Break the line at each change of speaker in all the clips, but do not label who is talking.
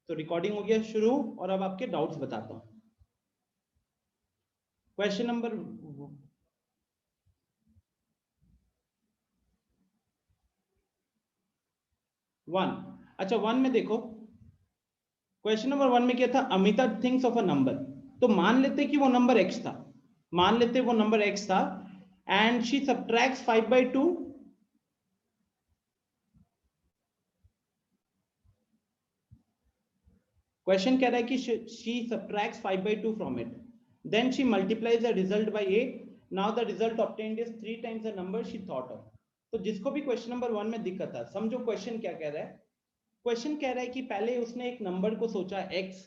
तो रिकॉर्डिंग हो गया शुरू और अब आपके डाउट्स बताता हूं। Question number 1। अच्छा 1 में देखो, क्वेश्चन नंबर 1 में क्या था, Amita thinks of a number. तो मान लेते कि वो नंबर x था, मान लेते वो नंबर x था एंड शी सबट्रैक्ट्स 5/2। क्वेश्चन कह रहा है कि she subtracts 5/2 from it, then she multiplies the result by 8. Now the result obtained is 3 times the number she thought of. तो जिसको भी क्वेश्चन नंबर 1 में दिक्कत था, समझो क्वेश्चन क्या कह रहा है। क्वेश्चन कह रहा है कि पहले उसने एक नंबर को सोचा x,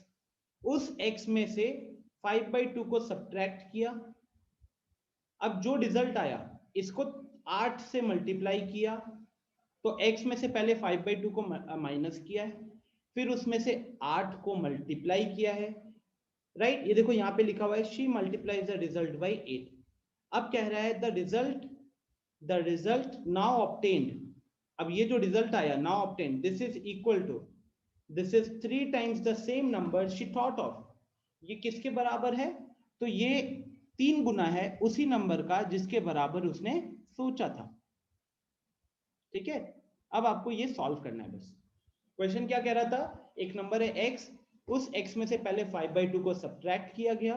उस x में से 5/2 को सब्ट्रैक्ट किया, अब जो रिजल्ट आया इसको 8 से मल्टीप्लाई किया, तो x में से पहले 5/2 को माइनस किया है, फिर उसमें से 8 को मल्टीप्लाई किया है, राइट। ये देखो यहाँ पे लिखा हुआ है she multiplies the result by 8। अब कह रहा है द रिजल्ट नाउ ऑब्टेन्ड, अब ये जो रिजल्ट आया now obtained, this is equal to, this is 3 times the same number she thought of. ये किसके बराबर है, तो ये 3 गुना है उसी नंबर का जिसके बराबर उसने सोचा था। ठीक है, अब आपको ये सॉल्व करना है बस। क्वेश्चन क्या कह रहा था, एक नंबर है x, उस x में से पहले 5/2 को सब्ट्रैक्ट किया गया,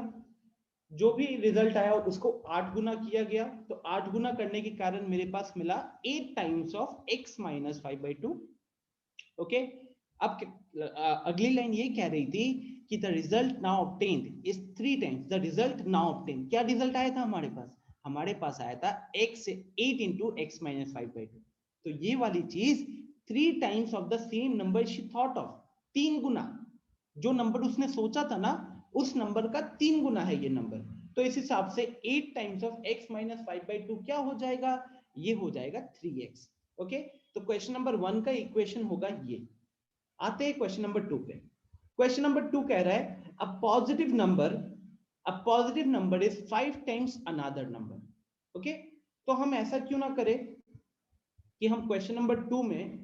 जो भी रिजल्ट आया उसको 8 गुना किया गया, तो 8 गुना करने के कारण मेरे पास मिला 8 times of x minus 5/2। Okay, अब अगली लाइन ये कह रही थी कि the result now obtained is 3 times the result now obtained. क्या रिजल्ट आया था हमारे पास आया था x 8 इंटू x माइनस 5/2। तो ये वाली चीज 3 times of the same number she thought of, 3 गुना, जो नंबर उसने सोचा था ना उस नंबर का 3 गुना है ये नंबर। तो इस हिसाब से 8 टाइम्स ऑफ x माइनस 5/2 क्या हो जाएगा, ये हो जाएगा 3x। ओके, तो क्वेश्चन नंबर 1 का इक्वेशन होगा ये। आते हैं क्वेश्चन नंबर 2 पे। क्वेश्चन नंबर 2 कह रहा है a positive number is 5 times another number. Okay, तो हम ऐसा क्यों ना करें कि हम क्वेश्चन नंबर 2 में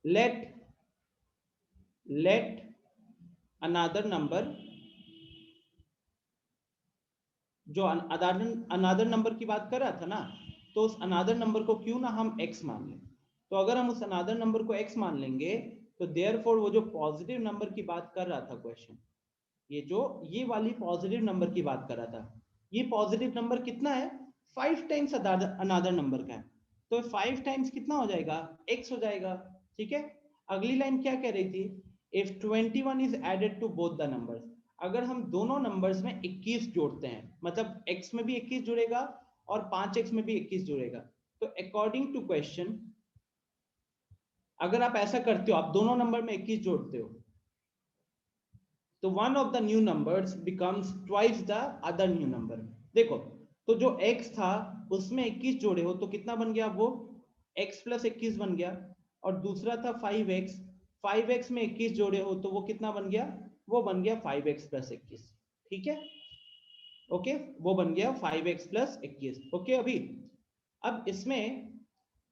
let another number, जो अनदर नंबर की बात कर रहा था ना, तो उस अनदर नंबर को क्यों ना हम x मान लें। तो अगर हम उस अनदर नंबर को x मान लेंगे तो देयरफॉर वो जो पॉजिटिव नंबर की बात कर रहा था क्वेश्चन, ये वाली पॉजिटिव नंबर की बात कर रहा था, ये पॉजिटिव नंबर कितना है, 5 टाइम्स अनदर नंबर का है, तो 5 टाइम्स कितना हो जाएगा, x हो जाएगा। ठीक है, अगली लाइन क्या कह रही थी, if 21 is added to both the numbers, अगर हम दोनों नंबर्स में 21 जोड़ते हैं, मतलब x में भी 21 जुड़ेगा और 5x में भी 21 जुड़ेगा, तो अकॉर्डिंग टू क्वेश्चन अगर आप ऐसा करते हो, आप दोनों नंबर में 21 जोड़ते हो, तो one of the new numbers becomes twice the other new number. देखो, तो जो x था उसमें 21 जोड़े हो तो कितना बन गया, वो x प्लस 21 बन गया, और दूसरा था 5x में 21 जोड़े हो तो वो कितना बन गया, वो बन गया 5x प्लस 21। ठीक है, ओके, वो बन गया 5x प्लस 21। ओके, अभी अब इसमें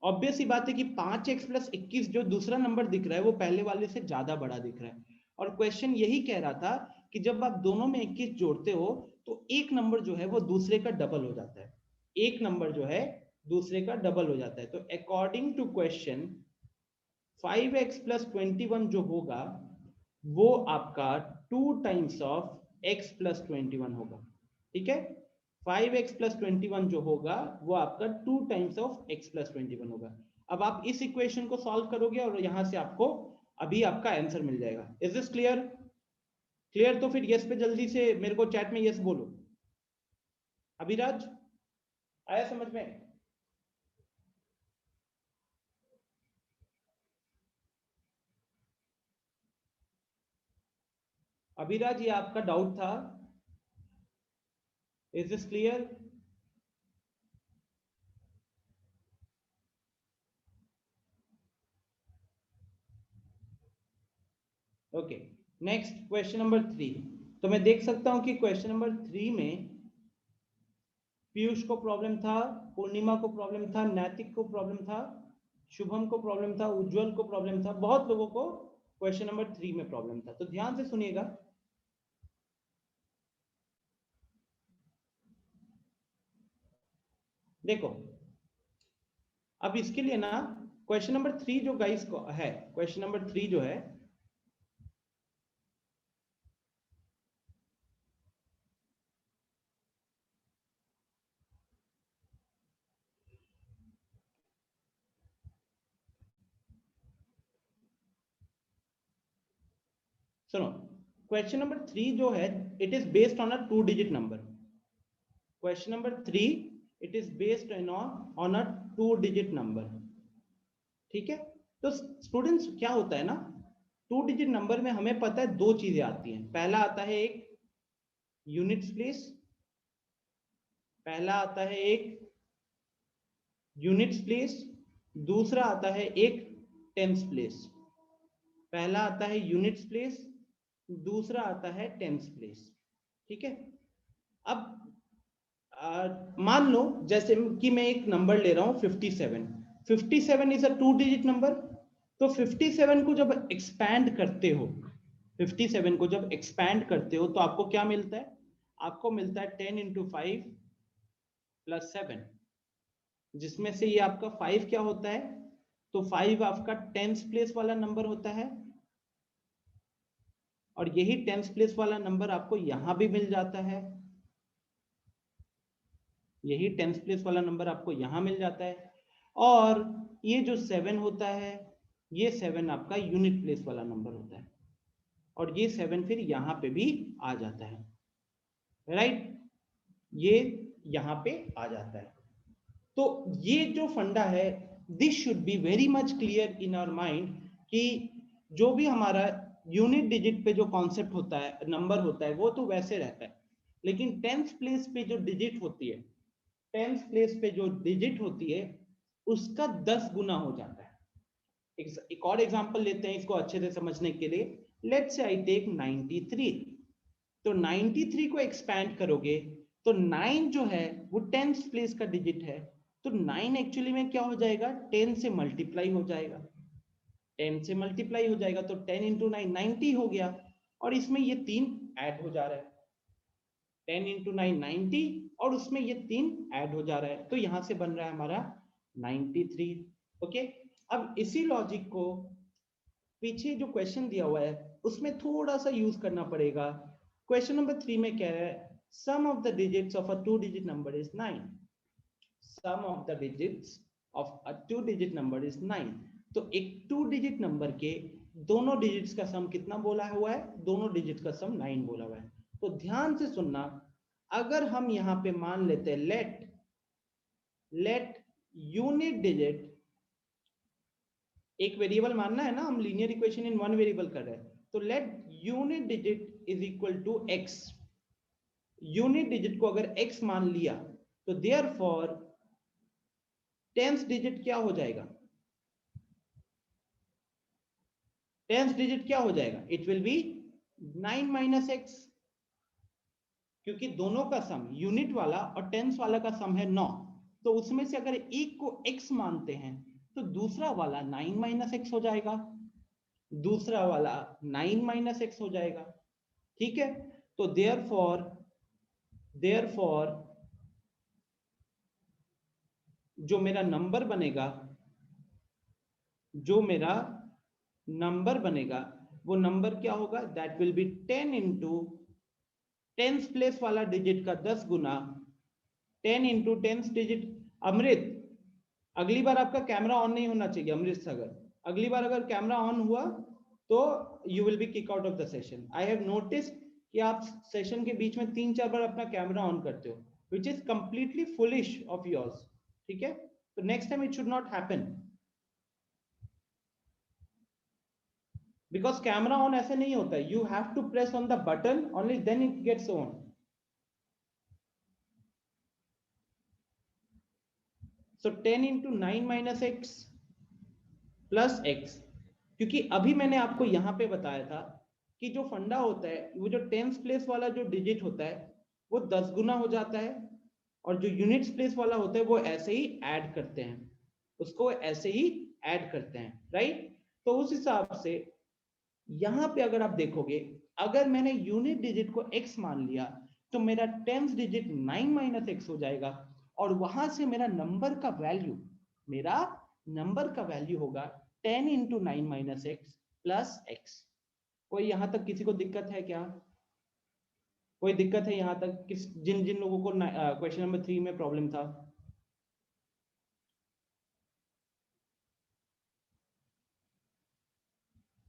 ऑब्वियस ही बात है कि 5x प्लस 21 जो दूसरा नंबर दिख रहा है वो पहले वाले से ज्यादा बड़ा दिख रहा है, और क्वेश्चन यही कह रहा था कि जब आप दोनों में 21 जोड़ते हो तो एक नंबर जो है वो दूसरे का डबल हो जाता है, एक नंबर जो है दूसरे का डबल हो जाता है। तो according to question 5x plus 21 जो होगा वो आपका 2 टाइम्स ऑफ x प्लस 21 होगा। ठीक है, 5x प्लस 21 जो होगा वो आपका 2 टाइम्स ऑफ x प्लस 21 होगा। अब आप इस इक्वेशन को सॉल्व करोगे और यहां से आपको अभी आपका आंसर मिल जाएगा। Is this clear? क्लियर तो फिर यस पे जल्दी से मेरे को चैट में यस बोलो। अभिराज, आया समझ में? अभिराज, ये आपका डाउट था, is this clear? Okay, next question number 3। तो मैं देख सकता हूं कि क्वेश्चन नंबर 3 में पीयूष को प्रॉब्लम था, पूर्णिमा को प्रॉब्लम था, नैतिक को प्रॉब्लम था, शुभम को प्रॉब्लम था, उज्जवल को प्रॉब्लम था, बहुत लोगों को क्वेश्चन नंबर 3 में प्रॉब्लम था। तो ध्यान से सुनिएगा। देखो अब इसके लिए ना क्वेश्चन नंबर 3 जो गाइस को है, क्वेश्चन नंबर 3 जो है, सुनो, क्वेश्चन नंबर 3 जो है it is based on a 2 digit number. Question number 3 it is based on a 2 digit number. ठीक है, तो स्टूडेंट्स क्या होता है ना, 2 डिजिट नंबर में हमें पता है दो चीजें आती हैं। पहला आता है एक यूनिट्स प्लेस, पहला आता है एक यूनिट्स प्लेस, दूसरा आता है एक टेंस प्लेस। पहला आता है यूनिट्स प्लेस, दूसरा आता है टेंस प्लेस। ठीक है, अब मान लो जैसे कि मैं एक नंबर ले रहा हूं 57। 57 इज अ 2 डिजिट नंबर। तो 57 को जब एक्सपैंड करते हो, 57 को जब एक्सपैंड करते हो तो आपको क्या मिलता है? आपको मिलता है 10 इंटू 5 प्लस 7, जिसमें से ये आपका 5 क्या होता है? तो 5 आपका टेंस प्लेस वाला नंबर होता है, और यही टेंस प्लेस वाला नंबर आपको यहां भी मिल जाता है। यही टेंस प्लेस वाला नंबर आपको यहां मिल जाता है। और ये जो 7 होता है, ये 7 आपका यूनिट प्लेस वाला नंबर होता है, और ये 7 फिर यहां पे भी आ जाता है, राइट? ये यहां पे आ जाता है। तो ये जो फंडा है, this should be very much clear in our mind कि जो भी हमारा यूनिट डिजिट पे जो कॉन्सेप्ट होता है, नंबर होता है, वो तो वैसे रहता है, लेकिन टेंथ प्लेस पे जो डिजिट होती है, टेंथ प्लेस पे जो डिजिट होती है उसका 10 गुना हो जाता है। एक और एग्जांपल लेते हैं इसको अच्छे से समझने के लिए। Let's say I take 93। तो 93 को एक्सपैंड करोगे तो 9 जो है वो 10th प्लेस का डिजिट है। तो 9 एक्चुअली में क्या हो जाएगा? 10 से मल्टीप्लाई हो जाएगा। 10 से मल्टीप्लाई हो जाएगा तो 10 इंटू 9 90 हो गया, और इसमें ये 3 ऐड हो जा रहा है। 10 इंटू 9 90, और उसमें ये 3 ऐड हो जा रहा है, तो यहां से बन रहा है हमारा 93। ओके, अब इसी लॉजिक को पीछे जो क्वेश्चन दिया हुआ है उसमें थोड़ा सा यूज करना पड़ेगा। क्वेश्चन नंबर 3 में कह रहा है sum of the digits of a 2 digit number is 9। Sum of the digits of a 2 digit number is 9। तो एक 2 डिजिट नंबर के दोनों डिजिट्स का सम कितना बोला हुआ है? दोनों डिजिट का सम 9 बोला हुआ है। तो ध्यान से सुनना, अगर हम यहां पे मान लेते हैं लेट यूनिट डिजिट, एक वेरिएबल मानना है ना, हम linear equation in one variable कर रहे हैं, तो let unit digit is equal to x. Unit digit को अगर x मान लिया तो देयरफॉर टेंथ डिजिट क्या हो जाएगा? टेंथ डिजिट क्या हो जाएगा? It will be 9 minus x, क्योंकि दोनों का सम, यूनिट वाला और टेंथ वाला का सम है 9। तो उसमें से अगर एक को x मानते हैं तो दूसरा वाला 9 माइनस एक्स हो जाएगा, दूसरा वाला 9 माइनस एक्स हो जाएगा। ठीक है, तो देयरफॉर जो मेरा नंबर बनेगा, जो मेरा नंबर बनेगा वो नंबर क्या होगा? That will B 10 into tenth place वाला डिजिट का 10 गुना 10 इंटू टेंथ डिजिट। अमृत, अगली बार आपका कैमरा ऑन नहीं होना चाहिए। अमृत सागर, अगली बार अगर कैमरा ऑन हुआ तो you will be kick out of the session. I have notice कि आप सेशन के बीच में 3-4 बार अपना कैमरा ऑन करते हो, which is completely foolish of yours. ठीक है, तो next time it should not happen, because camera on ऐसे नहीं होता है। You have to press on the button only then it gets on. So 10 into 9 minus x plus x, क्योंकि अभी मैंने आपको यहां पे बताया था कि जो फंडा होता है, वो जो टेंथ प्लेस वाला जो डिजिट होता है वो 10 गुना हो जाता है, और जो यूनिट्स प्लेस वाला होता है वो ऐसे ही ऐड करते हैं, उसको ऐसे ही ऐड करते हैं, राइट। तो उस हिसाब से यहां पे अगर आप देखोगे, अगर मैंने यूनिट डिजिट को x मान लिया तो मेरा टेंथ डिजिट 9 माइनस एक्स हो जाएगा, और वहां से मेरा नंबर का वैल्यू होगा 10 into 9 minus x plus x. कोई यहां तक किसी को दिक्कत है क्या? कोई दिक्कत है यहां तक? जिन जिन लोगों को क्वेश्चन नंबर 3 में प्रॉब्लम था?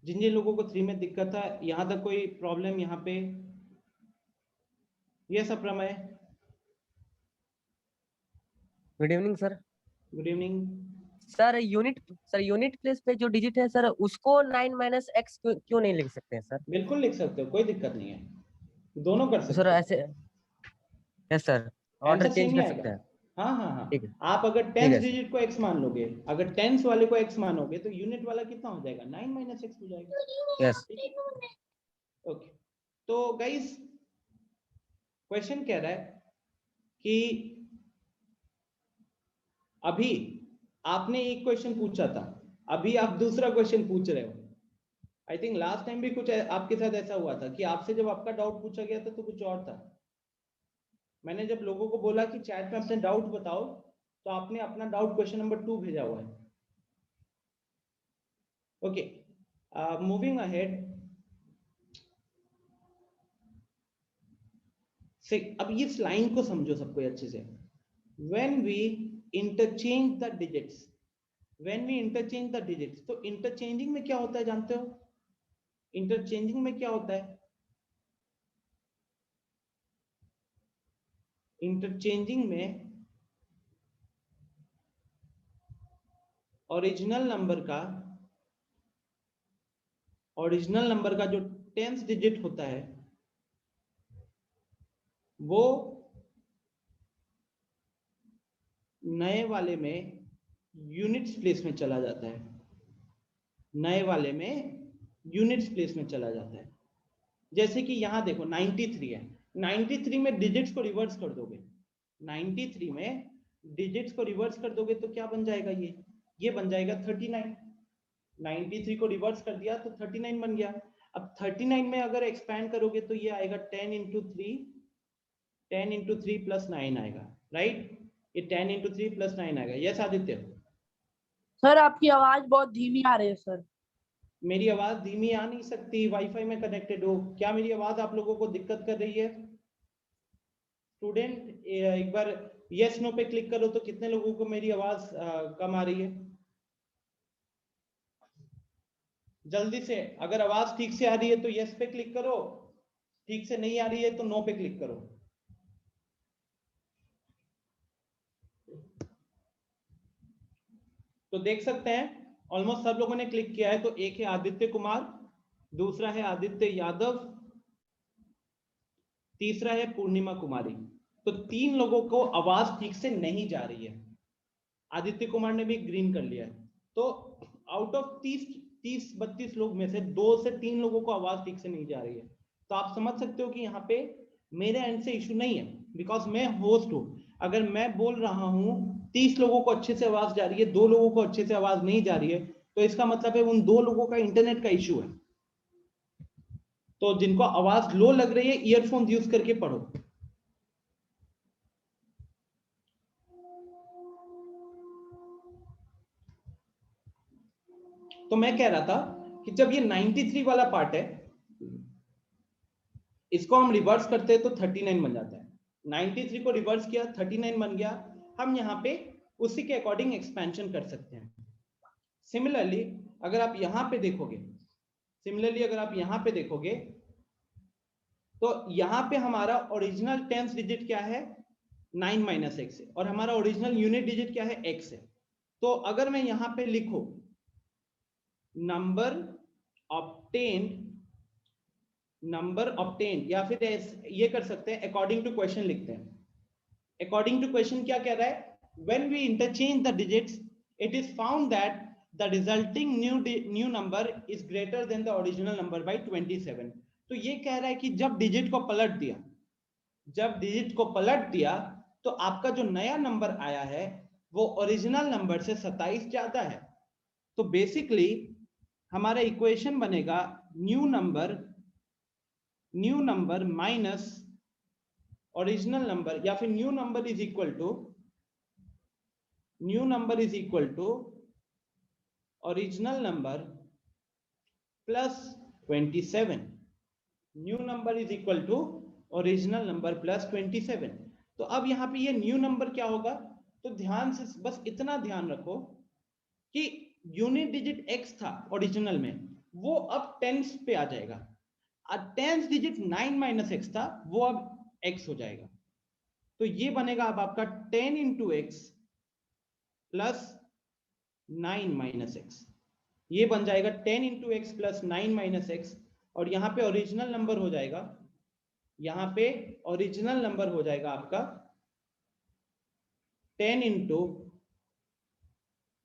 जिन जिन लोगों को 3 में दिक्कत था, यहां तक कोई प्रॉब्लम यहाँ पे? ये सब प्रमेय।
Good evening sir.
Good evening.
Sir unit place पे जो डिजिट है सर, उसको 9 माइनस एक्स क्यों नहीं लिख सकते हैं सर?
बिल्कुल लिख सकते हो, कोई दिक्कत नहीं है, दोनों कर
तो सर
सकते हो।
ऐसे, yes sir, order
answer same
change
ही
कर
आएगा।
सकते हैं।
हाँ हाँ हाँ।
ठीक है,
आप अगर
ठीक
टेंथ
है सर।
डिजिट को x मान लोगे, अगर टेंथ वाले को x मानोगे तो यूनिट वाला कितना हो जाएगा? 9 माइनस एक्स हो जाएगा।
यस।
ठीक है, ओके। तो गाइस क्वेश्चन कह रहा है कि अभी आपने एक क्वेश्चन पूछा था, अभी आप दूसरा क्वेश्चन पूछ रहे हो। आई थिंक लास्ट टाइम भी कुछ आपके साथ ऐसा हुआ था कि आपसे जब आपका डाउट पूछा गया था तो कुछ और था। मैंने जब लोगों को बोला कि चैट में अपने डाउट बताओ, तो आपने अपना डाउट क्वेश्चन नंबर 2 भेजा हुआ है। Okay, moving ahead. अब इस लाइन को समझो सबको अच्छे से। When we interchange the digits, तो इंटरचेंजिंग में क्या होता है जानते हो? इंटरचेंजिंग में क्या होता है? इंटरचेंजिंग में ओरिजिनल नंबर का जो 10th डिजिट होता है वो नए वाले में यूनिट्स प्लेस में चला जाता है, चला जाता है। जैसे कि यहां देखो 93 है, 93 में डिजिट्स को रिवर्स कर दोगे, 93 में डिजिट्स को रिवर्स कर दोगे तो क्या बन जाएगा? ये बन जाएगा 39। 93 को रिवर्स कर दिया तो 39 बन गया। अब 39 में अगर एक्सपैंड करोगे तो ये आएगा 10 इंटू 3 प्लस 9 आएगा, राइट। ये 10 इंटू 3 प्लस 9 आएगा। यस आदित्य?
सर आपकी आवाज बहुत धीमी आ रही है सर।
मेरी आवाज धीमी आ नहीं सकती, वाईफाई में कनेक्टेड हो। क्या मेरी आवाज आप लोगों को दिक्कत कर रही है? स्टूडेंट एक बार यस नो पे क्लिक करो तो कितने लोगों को मेरी आवाज कम आ रही है? जल्दी से, अगर आवाज ठीक से आ रही है तो यस पे क्लिक करो, ठीक से नहीं आ रही है तो नो पे क्लिक करो। तो देख सकते हैं ऑलमोस्ट सब लोगों ने क्लिक किया है। तो एक है आदित्य कुमार, दूसरा है आदित्य यादव, तीसरा है पूर्णिमा कुमारी। तो 3 लोगों को आवाज ठीक से नहीं जा रही है। आदित्य कुमार ने भी ग्रीन कर लिया है। तो आउट ऑफ 30-32 लोग में से 2 से 3 लोगों को आवाज ठीक से नहीं जा रही है। तो आप समझ सकते हो कि यहाँ पे मेरे एंड से इशू नहीं है, बिकॉज मैं होस्ट हूं। अगर मैं बोल रहा हूं 30 लोगों को अच्छे से आवाज जा रही है, 2 लोगों को अच्छे से आवाज नहीं जा रही है, तो इसका मतलब है उन 2 लोगों का इंटरनेट का इशू है। तो जिनको आवाज लो लग रही है ईयरफोन यूज करके पढ़ो। तो मैं कह रहा था कि जब ये 93 वाला पार्ट है, इसको हम रिवर्स करते हैं तो 39 बन जाता है। 93 को रिवर्स किया, 39 बन गया। हम यहाँ पे उसी के अकॉर्डिंग एक्सपेंशन कर सकते हैं। सिमिलरली अगर आप यहाँ पे देखोगे, तो यहाँ पे हमारा ओरिजिनल 10th डिजिट क्या है? 9 माइनस एक्स है, और हमारा ओरिजिनल यूनिट डिजिट क्या है? एक्स है। तो अगर मैं यहाँ पे लिखूं नंबर ऑब्टेन्ड, या फिर ये कर सकते हैं अकॉर्डिंग टू क्वेश्चन लिखते हैं। अकॉर्डिंग टू क्वेश्चन क्या कह रहा है? When we interchange the digits it is found that the resulting new number is greater than the original number by 27। तो ये कह रहा है कि जब डिजिट को पलट दिया तो आपका जो नया नंबर आया है वो ओरिजिनल नंबर से 27 ज्यादा है। तो बेसिकली हमारा इक्वेशन बनेगा new number minus original number, या फिर new number is equal to original number plus 27। New number is equal to original number plus 27। तो अब यहाँ पे ये न्यू नंबर क्या होगा, तो ध्यान से बस इतना ध्यान रखो कि यूनिट डिजिट x था ओरिजिनल में, वो अब टेंस पे आ जाएगा। टेंस डिजिट 9 माइनस एक्स था, वो अब x हो जाएगा। तो ये बनेगा अब आपका 10 into x plus 9 minus x. ये बन जाएगा 10 into x plus 9 minus x. और यहाँ पे ओरिजिनल नंबर हो जाएगा, यहाँ पे ओरिजिनल नंबर हो जाएगा आपका 10 into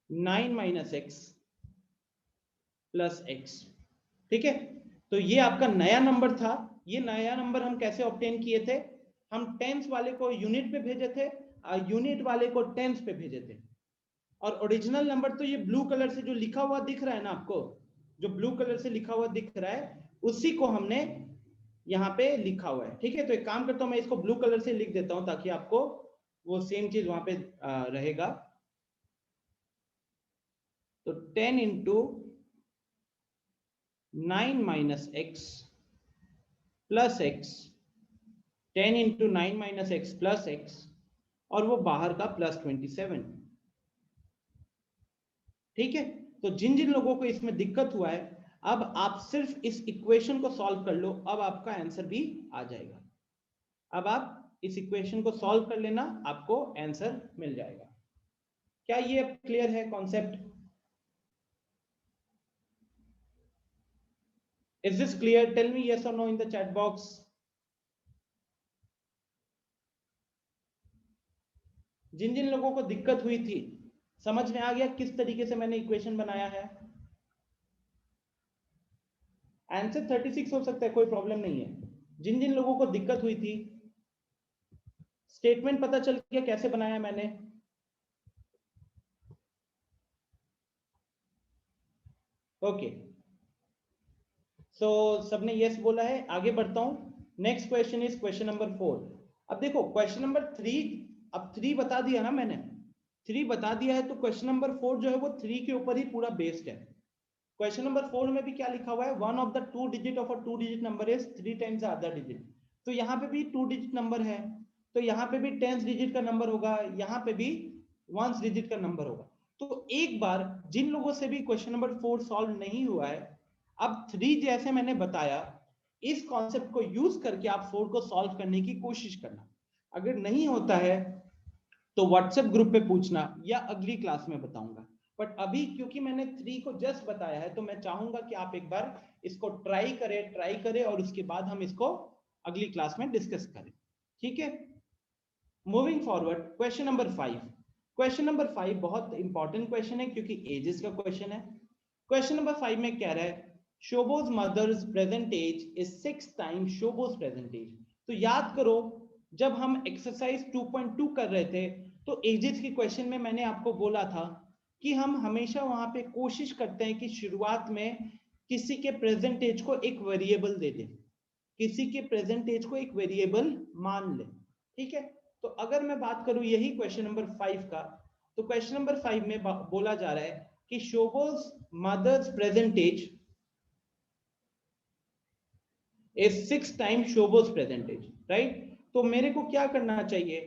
9 minus x plus x. ठीक है, तो ये आपका नया नंबर था। ये नया नंबर हम कैसे ऑब्टेन किए थे, हम टेंस वाले को यूनिट पे भेजे थे और यूनिट वाले को टेंस पे भेजे थे। और ओरिजिनल नंबर तो ये ब्लू कलर से जो लिखा हुआ दिख रहा है ना आपको, जो ब्लू कलर से लिखा हुआ दिख रहा है, उसी को हमने यहाँ पे लिखा हुआ है। ठीक है, तो एक काम करता हूं, मैं इसको ब्लू कलर से लिख देता हूं ताकि आपको वो सेम चीज वहां पे रहेगा। तो 10 into 9 minus x plus x, 10 into 9 minus x plus x, और वो बाहर का प्लस 27। ठीक है, तो जिन जिन लोगों को इसमें दिक्कत हुआ है, अब आप सिर्फ इस इक्वेशन को सॉल्व कर लो, अब आपका आंसर भी आ जाएगा। अब आप इस इक्वेशन को सॉल्व कर लेना, आपको आंसर मिल जाएगा। क्या ये क्लियर है concept? Is this clear? Tell me yes or no in the chat box. जिन जिन लोगों को दिक्कत हुई थी, समझ में आ गया किस तरीके से मैंने इक्वेशन बनाया है? आंसर 36 हो सकता है, कोई प्रॉब्लम नहीं है। जिन जिन लोगों को दिक्कत हुई थी, स्टेटमेंट पता चल गया कैसे बनाया मैंने? ओके, सो सबने यस बोला है, आगे बढ़ता हूं। Next question is question number 4। अब देखो क्वेश्चन नंबर 3, अब 3 बता दिया ना मैंने, 3 बता दिया है, तो क्वेश्चन नंबर 4 जो है वो 3 के ऊपर ही पूरा बेस्ड है। क्वेश्चन नंबर 4 में भी क्या लिखा हुआ है, one of the 2 digit of a 2 digit number is 3 times the other digit. तो यहाँ पे भी 2 डिजिट नंबर है, तो यहाँ पे भी 10th डिजिट का नंबर होगा, यहाँ पे भी 1st डिजिट का नंबर होगा। तो एक बार जिन लोगों से भी क्वेश्चन नंबर 4 सॉल्व नहीं हुआ है, अब 3 जैसे मैंने बताया, इस कॉन्सेप्ट को यूज करके आप 4 को सॉल्व करने की कोशिश करना। अगर नहीं होता है तो व्हाट्सएप ग्रुप पे पूछना, या अगली क्लास में बताऊंगा। बट अभी क्योंकि मैंने 3 को जस्ट बताया है, तो मैं चाहूंगा कि आप एक बार इसको ट्राई करें और उसके बाद हम इसको अगली क्लास में डिस्कस करें। ठीक है, moving forward, question number 5। Question number 5 बहुत इंपॉर्टेंट क्वेश्चन है क्योंकि एजेस का क्वेश्चन है। क्वेश्चन नंबर 5 में कह रहा है Shobho's mother's present age is 6 times Shobho's present age. तो याद करो, जब हम एक्सरसाइज 2.2 कर रहे थे, तो एजेस के क्वेश्चन में मैंने आपको बोला था कि हम हमेशा वहां पे कोशिश करते हैं कि शुरुआत में किसी के प्रेजेंट एज को एक वेरिएबल दे दें, किसी के प्रेजेंट एज को एक वेरिएबल मान लें। ठीक है, तो अगर मैं बात करूं यही क्वेश्चन नंबर 5 का, तो क्वेश्चन नंबर 5 में बोला जा रहा है कि Shobho's mother's present age is 6 times Shobho's present age, right? तो मेरे को क्या करना चाहिए?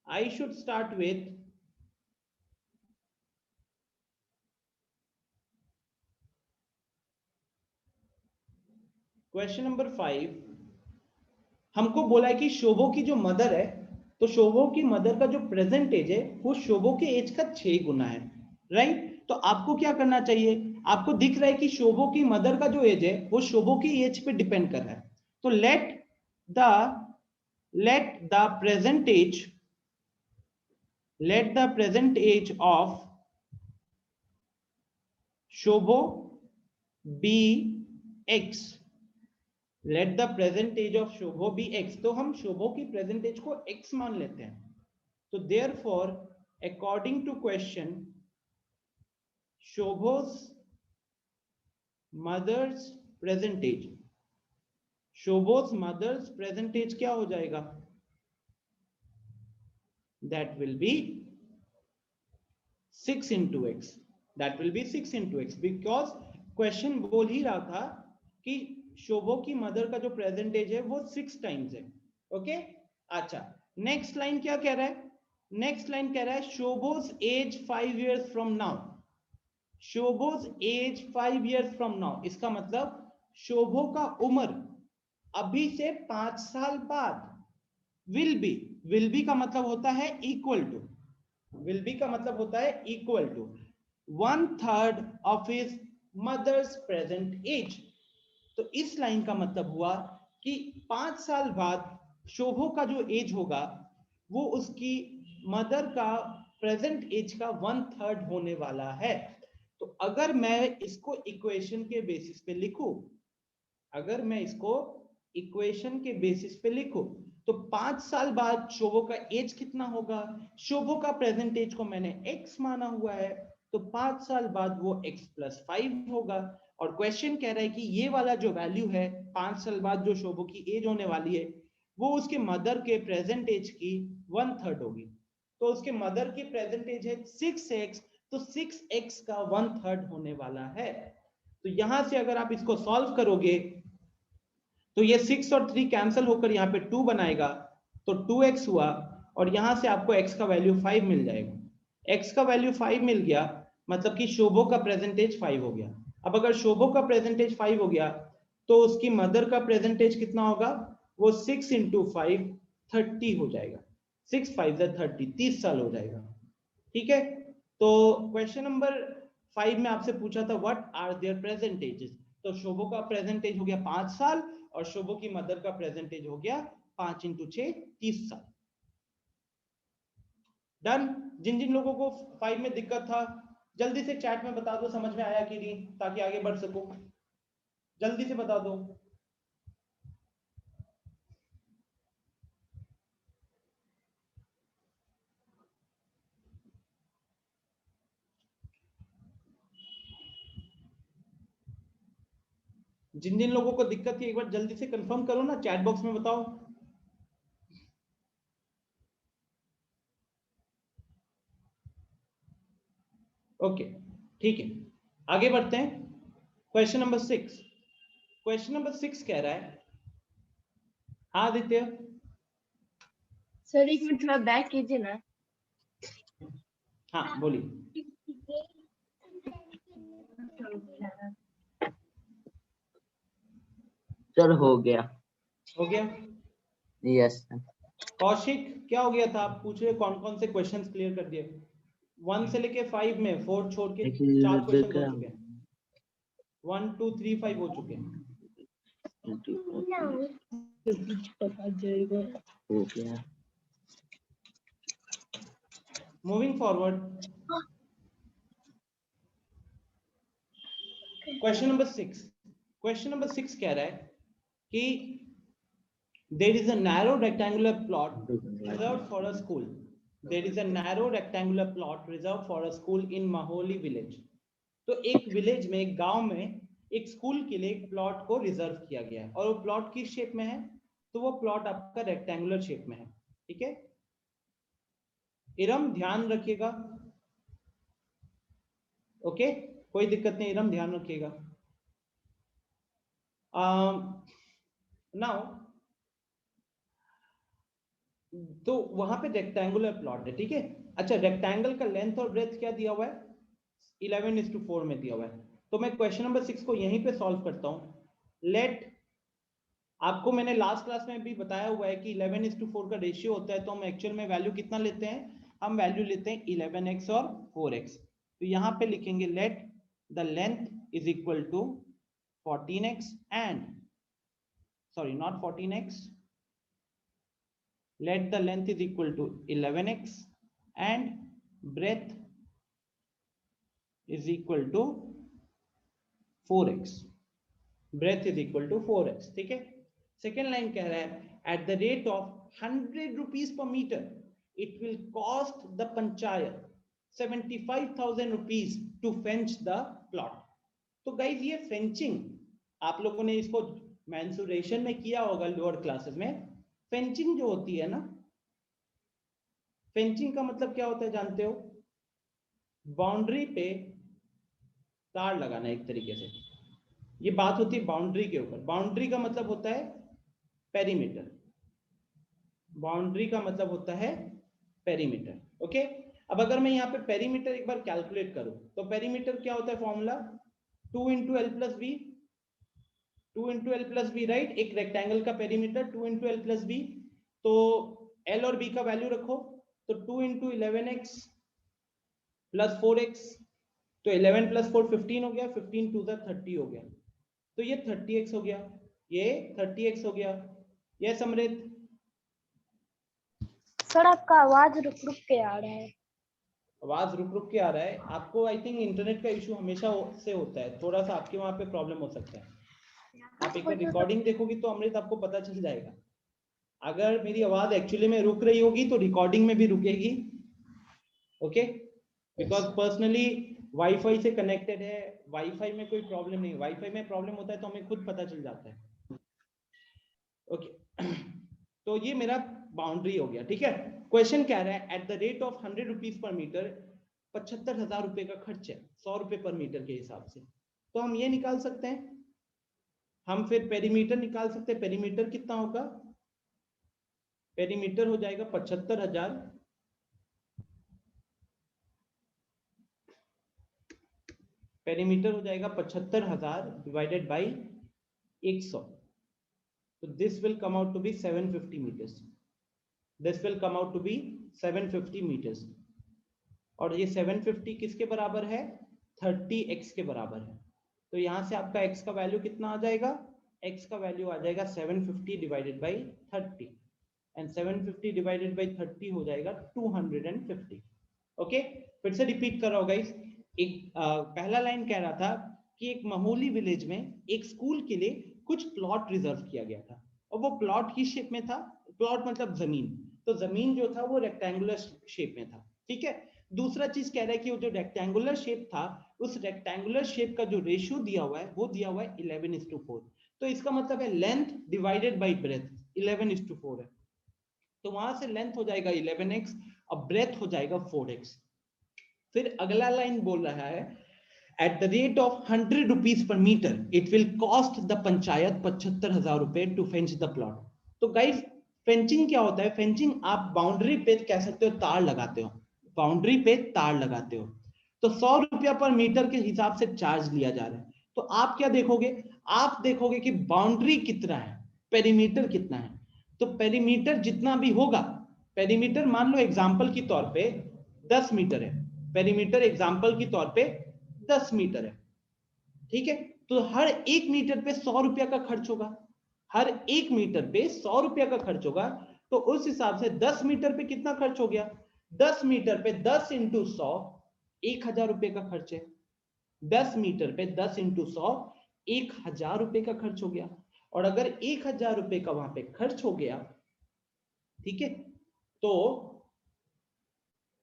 I should start with question number 5। हमको बोला है कि शोभो की जो मदर है, तो शोभो की मदर का जो प्रेजेंट एज है वो शोभो के एज का 6 गुना है, राइट? तो आपको क्या करना चाहिए? आपको दिख रहा है कि शोभो की मदर का जो एज है वो शोभो की एज पे डिपेंड कर रहा है। तो let the present age of Shobho be x। Let the present age of Shobho be x। तो हम शोभो की प्रेजेंट एज को x मान लेते हैं। तो therefore according to question, Shobho's mother's present age, Shobho's mother's present age क्या हो जाएगा? That will be 6 into x, that will be 6 into x, because question बोल ही रहा था कि शोभो की मदर का जो प्रेजेंट एज है वो 6 टाइम्स है। ओके, अच्छा नेक्स्ट लाइन क्या कह रहा है? नेक्स्ट लाइन कह रहा है Shobho's age 5 years from now, Shobho's age 5 years from now, इसका मतलब शोभो का उम्र अभी से 5 साल बाद विल बी का मतलब होता है इक्वल टू, will be का मतलब होता है equal to 1/3 of his mother's present age। तो इस लाइन का मतलब हुआ कि 5 साल बाद शोभो का जो एज होगा वो उसकी मदर का प्रेजेंट एज का 1/3 होने वाला है। तो अगर मैं इसको इक्वेशन के बेसिस पे लिखूं, अगर मैं इसको इक्वेशन के बेसिस पे लिखूं तो 5 साल बाद शोभो का एज कितना होगा? शोभो का प्रेजेंट एज को मैंने x माना हुआ है, तो 5 साल बाद वो x + 5 होगा। और क्वेश्चन कह रहा है कि ये वाला जो वैल्यू है 5 साल बाद जो शोभो की एज होने वाली है वो उसके मदर के प्रेजेंट एज की 1/3 होगी। तो उसके मदर की प्रेजेंट एज है 6x, तो 6x का 1/3 होने वाला है। तो यहां से अगर आप इसको सॉल्व करोगे तो ये 6 और 3 कैंसिल होकर यहाँ पे 2 बनाएगा, तो 2x हुआ, और यहां से आपको x का वैल्यू 5 मिल जाएगा। x का वैल्यू 5 मिल गया, मतलब कि शोभो का प्रेजेंटेज 5 हो गया। अब अगर शोभो का प्रेजेंटेज 5 हो गया तो उसकी मदर का प्रेजेंटेज कितना होगा? वो 6 × 5 30 हो जाएगा। 6 × 5 = 30, 30 साल हो जाएगा। ठीक है, तो क्वेश्चन नंबर 5 में आपसे पूछा था व्हाट आर देयर प्रेजेंटेजेस, तो शोभो का प्रेजेंटेज हो गया 5 साल और शोभो की मदर का प्रेजेंटेज हो गया 5 × 6 30 साल। डन। जिन जिन लोगों को 5 में दिक्कत था जल्दी से चैट में बता दो समझ में आया कि नहीं, ताकि आगे बढ़ सको। जल्दी से बता दो। जिन जिन लोगों को दिक्कत थी एक बार जल्दी से कंफर्म करो ना, चैट बॉक्स में बताओ। ओके ठीक है, आगे बढ़ते हैं। क्वेश्चन नंबर 6, क्वेश्चन नंबर 6 कह रहा है, हाँ आदित्य।
सर एक मिनट थोड़ा बैक कीजिए ना।
हाँ बोलिए।
सर हो गया।
हो गया?
Yes sir.
कौशिक क्या हो गया था? आप पूछ रहे कौन कौन से क्वेश्चंस क्लियर कर दिए? 1 से लेके 5 में 4 छोड़ के 4 क्वेश्चन हो चुके हैं। 1 2 3 5 हो चुके हैं।
हो गया।
Moving forward, question number 6, question number 6 कह रहा है कि there is a narrow rectangular plot reserved for a school, there is a narrow rectangular plot reserved for a school in Maholi village। तो एक विलेज में, एक गांव में एक स्कूल के लिए एक प्लॉट को रिजर्व किया गया है, और वो प्लॉट किस शेप में है? तो वो प्लॉट आपका रेक्टेंगुलर शेप में है। ठीक है, इरम ध्यान रखिएगा। ओके, कोई दिक्कत नहीं, इरम ध्यान रखिएगा। नाउ तो वहां पे रेक्टेंगुलर प्लॉट है। ठीक है, अच्छा रेक्टेंगल का लेंथ और ब्रेथ क्या दिया हुआ है? 11:4 में दिया हुआ है। तो मैं क्वेश्चन नंबर 6 को यहीं पे सॉल्व करता हूं। लेट, आपको मैंने लास्ट क्लास में भी बताया हुआ है कि 11:4 का रेशियो होता है, तो हम एक्चुअल में वैल्यू कितना लेते हैं? हम वैल्यू लेते हैं 11x और 4x। तो यहां पे लिखेंगे let the length is equal to 14x and, sorry not 14x, let the length is equal to 11x and breadth is equal to 4x, breadth is equal to 4x। ठीक है, second line कह रहा है at the rate of 100 rupees per meter it will cost the panchayat 75,000 rupees to fetch the plot. तो guys ये fencing आप लोगों ने इसको मेंसुरेशन में किया होगा लोअर क्लासेस में। फेंचिंग जो होती है ना, फेंचिंग का मतलब क्या होता है जानते हो? बाउंड्री पे तार लगाना एक तरीके से। ये बात होती है बाउंड्री के ऊपर। बाउंड्री का मतलब होता है पेरीमीटर। बाउंड्री का मतलब होता है पेरीमीटर। ओके, अब अगर मैं यहाँ पे पेरीमीटर एक बार कैलकुलेट करूं तो पेरीमीटर क्या होता है? Formula 2 into L plus B, 2 into L plus B, right. एक रेक्टेंगल का perimeter 2 into L plus B. तो एल और बी का वैल्यू रखो, तो 2 इंटू 11x प्लस 4x, तो 11 प्लस 4 15 हो गया, 15 टू द 30 हो गया, तो ये 30x हो गया, ये 30x हो गया। यस अमृत?
सर आपका आवाज रुक रुक के आ रहा है।
आवाज रुक रुक के आ रहा है आपको? आई थिंक इंटरनेट का इशू हमेशा से होता है, थोड़ा सा आपके वहां पे प्रॉब्लम हो सकता है। आप एक बार रिकॉर्डिंग देखोगी तो अमृत आपको पता चल जाएगा। अगर मेरी आवाज एक्चुअली में रुक रही होगी तो रिकॉर्डिंग में भी रुकेगी। ओके, बिकॉज पर्सनली वाईफाई से कनेक्टेड है, वाईफाई में कोई प्रॉब्लम नहीं। वाईफाई में प्रॉब्लम होता है तो हमें खुद पता चल जाता है। ओके तो ये मेरा बाउंड्री हो गया, ठीक है। क्वेश्चन कह रहा है at the rate of 100 rupees per metre 75,000 रुपए का खर्च है 100 रुपए पर मीटर के हिसाब से। तो हम ये निकाल सकते हैं, हम फिर पेरीमीटर निकाल सकते हैं। पेरीमीटर कितना होगा? पेरीमीटर हो जाएगा 75,000 पेरीमीटर हो जाएगा 75,000 divided by 100। So this will come out to be 750 meters. This will come out to be 750 meters. और ये 750 किसके बराबर है? 30x के बराबर है। तो यहाँ से आपका x का वैल्यू कितना आ जाएगा? x का वैल्यू आ जाएगा 750 divided by 30, and 750 divided by 30 हो जाएगा 250। ओके, फिर से रिपीट कर रहा हूँ गाइस। एक पहला लाइन कह रहा था कि एक मामूली विलेज में एक स्कूल के लिए कुछ प्लॉट रिजर्व किया गया था, और वो प्लॉट किस शेप में था? प्लॉट मतलब जमीन, तो जमीन जो था वो रेक्टेंगुलर शेप में था, ठीक है। दूसरा चीज कह रहा है कि वो जो रेक्टेंगुलर शेप था, उस रेक्टेंगुलर शेप का जो रेशियो दिया हुआ है वो दिया हुआ है 11:4। तो इसका मतलब है लेंथ डिवाइडेड बाई ब्रेथ 11:4 है। तो वहां से लेंथ हो जाएगा 11x और ब्रेथ हो जाएगा 4x। फिर अगला लाइन बोल रहा है at the rate of 100 rupees per meter it will cost the panchayat 75,000 रुपए to fence the plot। तो गाइस फेंचिंग क्या होता है? फेंचिंग आप बाउंड्री पे कह सकते हो तार लगाते हो, बाउंड्री पे तार लगाते हो, तो 100 रुपया पर मीटर के हिसाब से चार्ज लिया जा रहा है। तो आप क्या देखोगे? आप देखोगे कि बाउंड्री कितना है, पेरीमीटर कितना है। तो पेरीमीटर जितना भी होगा, पेरीमीटर मान लो एग्जांपल के तौर पे 10 मीटर है, पेरीमीटर एग्जांपल के तौर पे 10 मीटर है, ठीक है। तो हर 1 मीटर पे 100 रुपया का खर्च होगा, हर 1 मीटर पे 100 रुपया का खर्च होगा। तो उस हिसाब से 10 मीटर पे कितना खर्च हो गया? 10 मीटर पे 10 इंटू 100 1,000 रुपए का खर्च है। 10 मीटर पे 10 इंटू 100 1,000 रुपए का खर्च हो गया। और अगर 1,000 रुपए का वहां पे खर्च हो गया, ठीक है, तो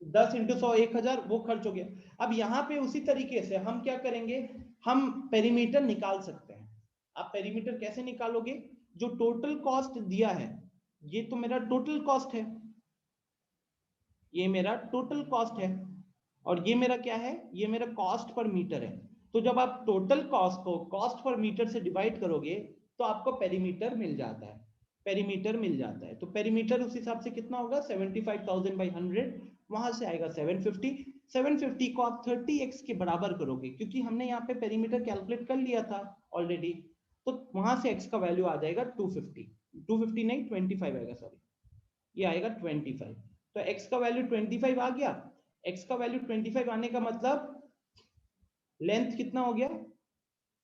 10 इंटू 100 1,000 वो खर्च हो गया। अब यहाँ पे उसी तरीके से हम क्या करेंगे? हम पेरीमीटर निकाल सकते हैं। आप पेरीमीटर कैसे निकालोगे? जो टोटल कॉस्ट दिया है, ये तो मेरा टोटल कॉस्ट है, ये मेरा टोटल कॉस्ट है, और ये मेरा क्या है? ये मेरा कॉस्ट पर मीटर है। तो जब आप टोटल कॉस्ट को कॉस्ट पर मीटर से डिवाइड करोगे तो आपको पेरीमीटर मिल जाता है, पेरीमीटर मिल जाता है। तो पेरीमीटर उस हिसाब से कितना होगा? 75,000 बाई 100, वहां से आएगा 750। 750 को आप 30x के बराबर करोगे, क्योंकि हमने यहाँ पे पेरीमीटर कैलकुलेट कर लिया था ऑलरेडी, तो वहां से x का वैल्यू आ जाएगा 250, 250 नहीं 25 आएगा, सॉरी, ये आएगा 25। तो x का वैल्यू 25 आ गया। x का वैल्यू 25 आने का मतलब लेंथ कितना हो गया?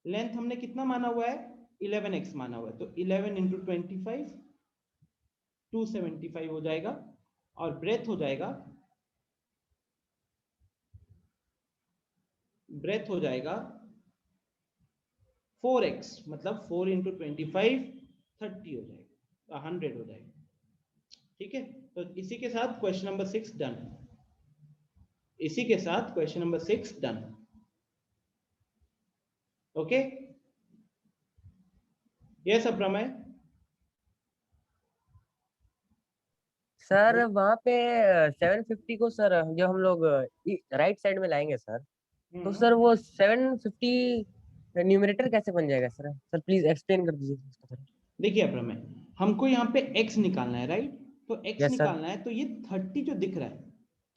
लेंथ हमने कितना माना हुआ है? 11x माना हुआ है, तो 11 इंटू 25 275 हो जाएगा, और ब्रेथ हो जाएगा, ब्रेथ हो जाएगा 4x, मतलब 4 इंटू 25 30 हो जाएगा, 100 हो जाएगा, ठीक है। तो इसी के साथ क्वेश्चन नंबर 6 डन। इसी के साथ question number 6 done. Okay, yes Aprameya.
Sir वहाँ पे 750 को सर जो हम लोग राइट साइड में लाएंगे सर, तो सर वो 750 न्यूमरेटर कैसे बन जाएगा सर? सर प्लीज एक्सप्लेन कर दीजिए इसको सर।
देखिए अप्रमेय, हमको यहाँ पे x निकालना है, राइट? तो x
यस सर।
निकालना है, तो ये 30 जो दिख रहा है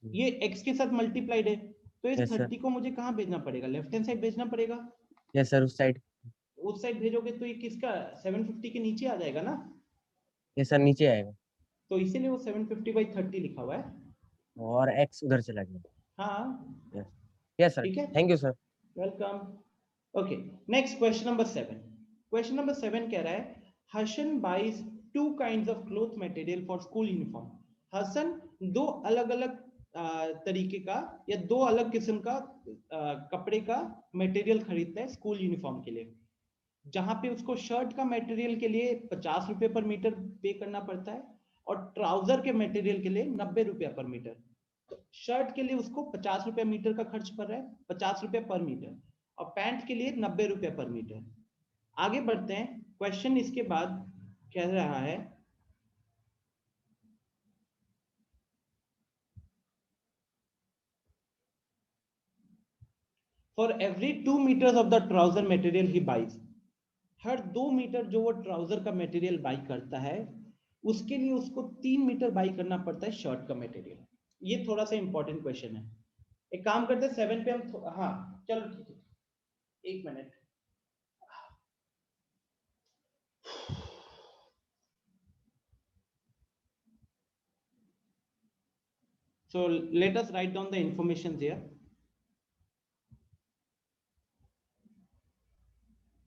ये x के साथ मल्टीप्लाइड है, तो इस
यस सर।
30 को मुझे कहाँ भेजना पड़ेगा? लेफ्ट हैंड साइड भेजना पड़ेगा।
यस सर, उस साइड।
उस साइड भेजोगे तो ये किसका 750 के नीचे आ जाएगा ना,
यस सर, नीचे आएगा
तो इसीलिए वो 750/30 लिखा हुआ है।
और एक्स उधर चला गया।
हाँ
यस यस सर,
ठीक है,
thank you sir.
Welcome. Okay, next question number 7। Question number 7 कह रहा है Hasan buys 2 kinds of cloth material for school uniform। Hasan दो अलग अलग तरीके का या दो अलग किस्म का कपड़े का मटेरियल खरीदता है स्कूल यूनिफॉर्म के लिए, जहां पे उसको शर्ट का मटेरियल के लिए 50 रुपए पर मीटर पे करना पड़ता है और ट्राउजर के मटेरियल के लिए 90 रुपया पर मीटर। तो शर्ट के लिए उसको 50 रुपया मीटर का खर्च पड़ रहा है, 50 रुपया पर मीटर, और पैंट के लिए 90 रुपया पर मीटर। आगे बढ़ते हैं, क्वेश्चन इसके बाद कह रहा है for every 2 meters of the trouser material he buys. हर 2 मीटर जो वो ट्राउजर का मटेरियल बाई करता है उसके लिए उसको 3 मीटर बाई करना पड़ता है शर्ट का मटेरियल। ये थोड़ा सा इंपॉर्टेंट क्वेश्चन है। एक काम करते हैं 7 पे हम हाँ चलो ठीक है, एक minute. So let us write down the information here.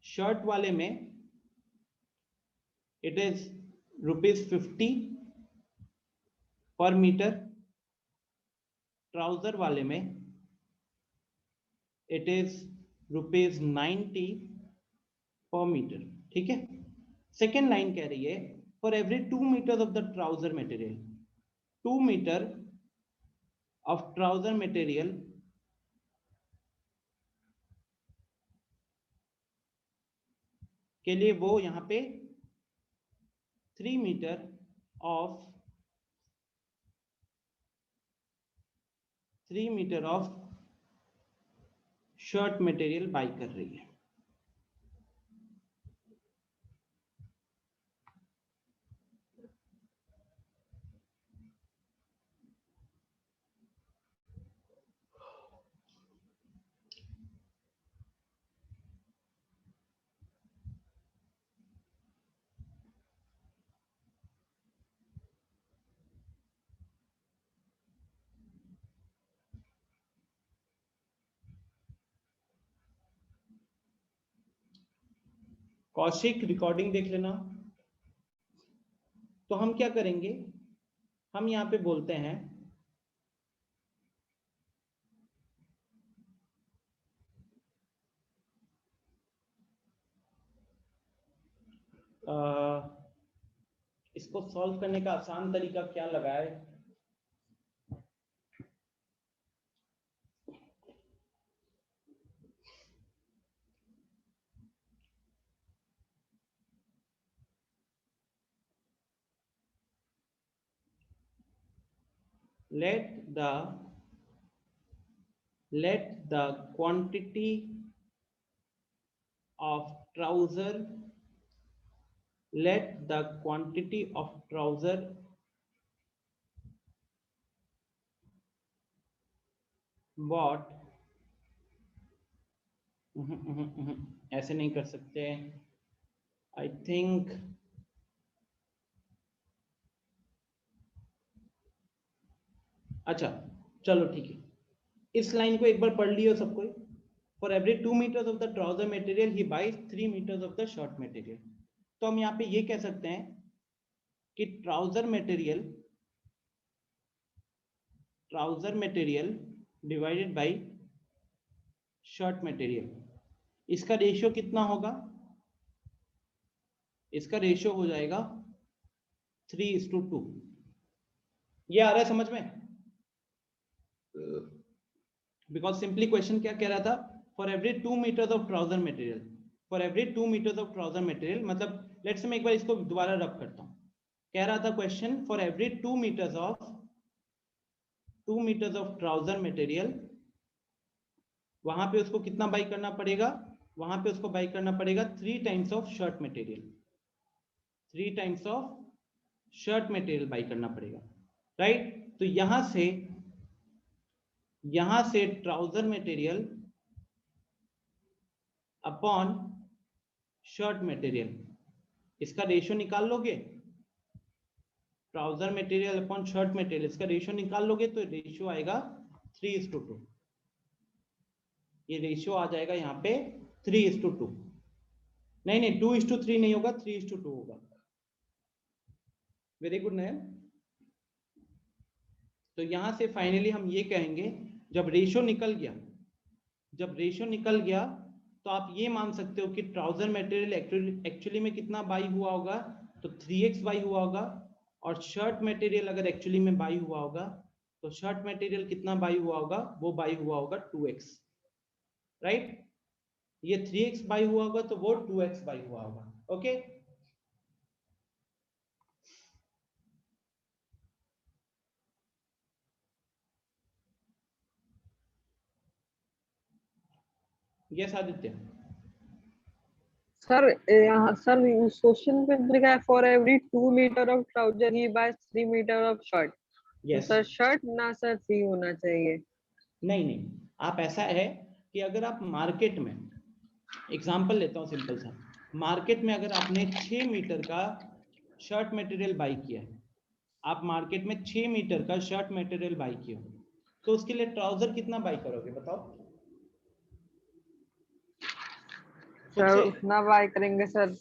Shirt वाले में it is ₹50 पर मीटर, ट्राउजर वाले में it is ₹90 पर मीटर। ठीक है, सेकेंड लाइन कह रही है for every 2 meters of the trouser material, 2 meter of trouser material के लिए वो यहाँ पे 3 meter of shirt material by कर रही है। कौशिक रिकॉर्डिंग देख लेना। तो हम क्या करेंगे, हम यहाँ पे बोलते हैं इसको सॉल्व करने का आसान तरीका क्या लगा है, let the quantity of trouser bought ऐसे नहीं कर सकते, आई थिंक अच्छा चलो ठीक है, इस लाइन को एक बार पढ़ लियो सबको। For every 2 meters of the trouser material he buys 3 meters of the shirt material. तो हम यहाँ पे ये कह सकते हैं कि trouser material divided by shirt material, इसका रेशियो कितना होगा? इसका रेशियो हो जाएगा 3:2। ये आ रहा है समझ में? बिकॉज सिंपली क्वेश्चन क्या कह रहा था, for every 2 metres of trouser material, for every 2 metres of trouser material, मतलब लेट्स से मैं एक बार इसको दोबारा रब करता हूँ। कह रहा था question, for every 2 metres of trouser material, वहां पे उसको कितना बाई करना पड़ेगा, वहां पे उसको बाई करना पड़ेगा 3 times of shirt material, 3 times of shirt material by करना पड़ेगा, राइट। तो यहां से trouser material upon shirt material, इसका रेशियो निकाल लोगे, trouser material upon shirt material, इसका रेशियो निकाल लोगे तो रेशियो आएगा 3:2। ये रेशियो आ जाएगा यहाँ पे 3:2। नहीं 2:3 नहीं होगा, 3:2 होगा। वेरी गुड नयन। तो यहां से फाइनली हम ये कहेंगे, जब रेशियो निकल गया तो आप ये मान सकते हो कि ट्राउजर मटेरियल एक्चुअली में कितना बाई हुआ होगा, तो 3x बाई हुआ होगा, और शर्ट मटेरियल अगर एक्चुअली में बाई हुआ होगा तो शर्ट मटेरियल कितना बाई हुआ होगा, वो बाई हुआ होगा 2x, राइट। ये 3x बाई हुआ होगा तो वो 2x बाई हुआ होगा, ओके। यस आदित्य।
सर यहाँ सर उस क्वेश्चन पे लिखा है for every 2 metre of trouser he by 3 metre of shirt.
Yes.
Sir shirt ना सर 3 होना चाहिए।
नहीं, आप ऐसा है कि अगर आप मार्केट में, एग्जांपल लेता हूँ सिंपल सा, मार्केट में अगर आपने 6 मीटर का शर्ट मटेरियल बाई किया है, आप मार्केट में 6 मीटर का शर्ट मटेरियल बाई किया, तो उसके लिए ट्राउजर कितना बाई करोगे बताओ?
सर उतना बाय करेंगे सर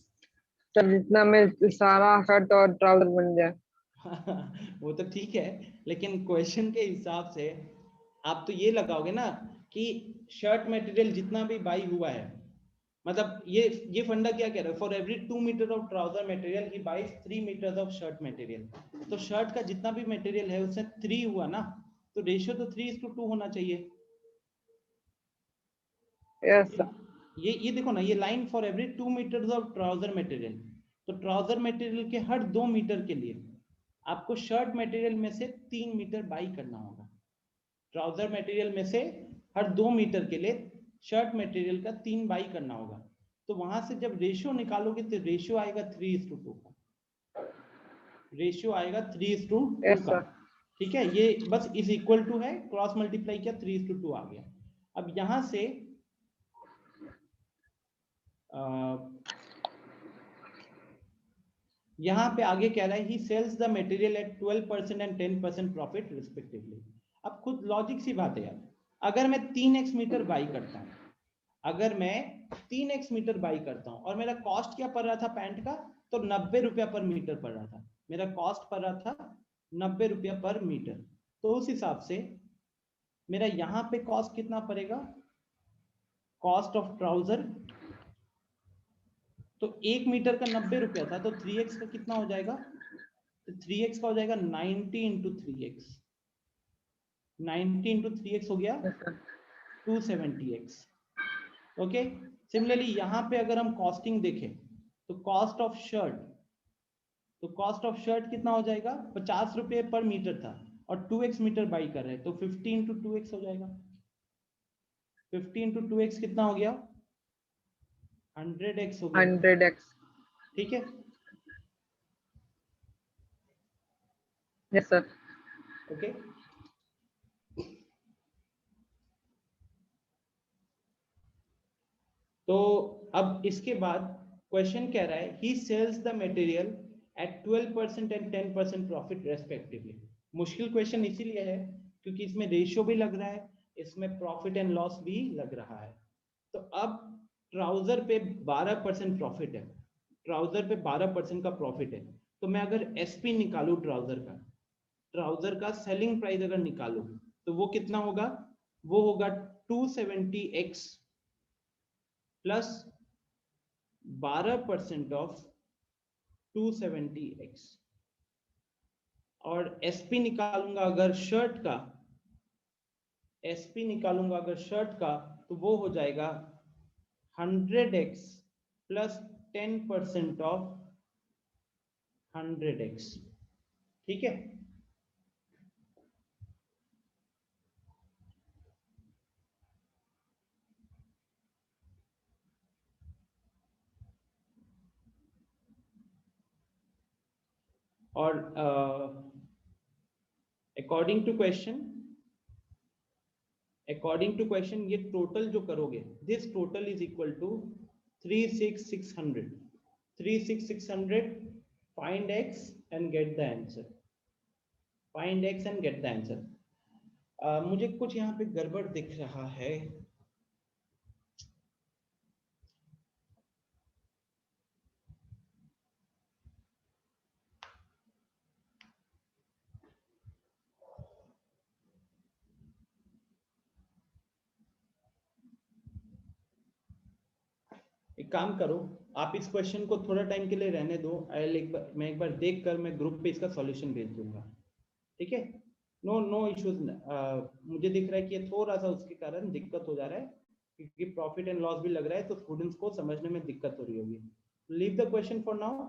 जितना में सारा शर्ट और ट्राउजर बन जाए।
वो तो ठीक है, लेकिन क्वेश्चन के हिसाब से आप तो ये लगाओगे ना कि शर्ट मटेरियल जितना भी बाई हुआ है, मतलब ये फंडा क्या कह रहा है, for every 2 metre of trouser material he buys 3 metres of shirt material. तो शर्ट का जितना भी मटेरियल है उससे 3 हुआ ना, तो रेशियो तो 3:2 होना चाहिए।
यस
ये देखो ना, ये line for every 2 metres of trouser material, तो ट्राउजर मटेरियल के हर 2 मीटर के लिए आपको शर्ट मटेरियल में से 3 मीटर बाई करना होगा। ट्राउजर मटेरियल में से हर 2 मीटर के लिए शर्ट मटेरियल का 3 बाई करना होगा। तो वहां से जब रेशियो निकालोगे तो रेशियो आएगा 3:2 का, रेशियो आएगा 3:2 का, ठीक है। ये बस इज इक्वल टू है, क्रॉस मल्टीप्लाई किया 3:2 आ गया। अब यहां से यहाँ पे आगे कह रहा है he sells the material at 12% and 10% profit respectively. अब खुद लॉजिक सी बात है यार, अगर मैं 3x मीटर बाई करता हूँ, अगर मैं 3x मीटर बाई करता हूँ और मेरा कॉस्ट क्या पड़ रहा था पैंट का, तो 90 रुपया पर मीटर पड़ रहा था, मेरा कॉस्ट पड़ रहा था 90 रुपया पर मीटर। तो उस हिसाब से मेरा यहाँ पे कॉस्ट कितना पड़ेगा, कॉस्ट ऑफ ट्राउजर, तो 1 मीटर का 90 रुपया था, तो 3x का कितना हो जाएगा, तो 3x का हो जाएगा 90 इंटू 3x, 90 इंटू 3x हो गया 270x, ओके। सिमिलरली यहाँ पे अगर हम कॉस्टिंग देखें तो कॉस्ट ऑफ शर्ट, तो कॉस्ट ऑफ शर्ट कितना हो जाएगा, 50 रुपये पर मीटर था और 2x मीटर बाई कर रहे हैं, तो 50 इंटू 2x हो जाएगा, 50 इंटू 2x कितना हो गया, 100x हो गया,
100x।
ठीक है।
Yes sir.
ओके तो अब इसके बाद क्वेश्चन कह रहा है he sells the material at 12% and 10% profit respectively. मुश्किल क्वेश्चन इसीलिए है क्योंकि इसमें रेशियो भी लग रहा है, इसमें प्रॉफिट एंड लॉस भी लग रहा है। तो अब ट्राउजर पे 12% प्रॉफिट है, ट्राउजर पे 12% का प्रॉफिट है, तो मैं अगर एसपी निकालू ट्राउजर का सेलिंग प्राइस अगर निकालू तो वो कितना होगा, वो होगा 270x प्लस 12% ऑफ 270x, और एसपी निकालूंगा अगर शर्ट का, SP निकालूंगा अगर शर्ट का तो वो हो जाएगा 100x प्लस 10% ऑफ 100x। ठीक है, और अकॉर्डिंग टू क्वेश्चन ये टोटल जो करोगे, this total is equal to 36600 find x and get the answer, find x and get the answer. मुझे कुछ यहाँ पे गड़बड़ दिख रहा है। एक काम करो, आप इस क्वेश्चन को थोड़ा टाइम के लिए रहने दो, मैं एक बार देख कर मैं ग्रुप पे इसका सॉल्यूशन भेज दूंगा। ठीक है, नो इश्यूज। मुझे दिख रहा है कि ये थोड़ा सा उसके कारण दिक्कत हो जा रहा है, क्योंकि प्रॉफिट एंड लॉस भी लग रहा है, तो स्टूडेंट्स को समझने में दिक्कत हो रही होगी। Leave the question for now,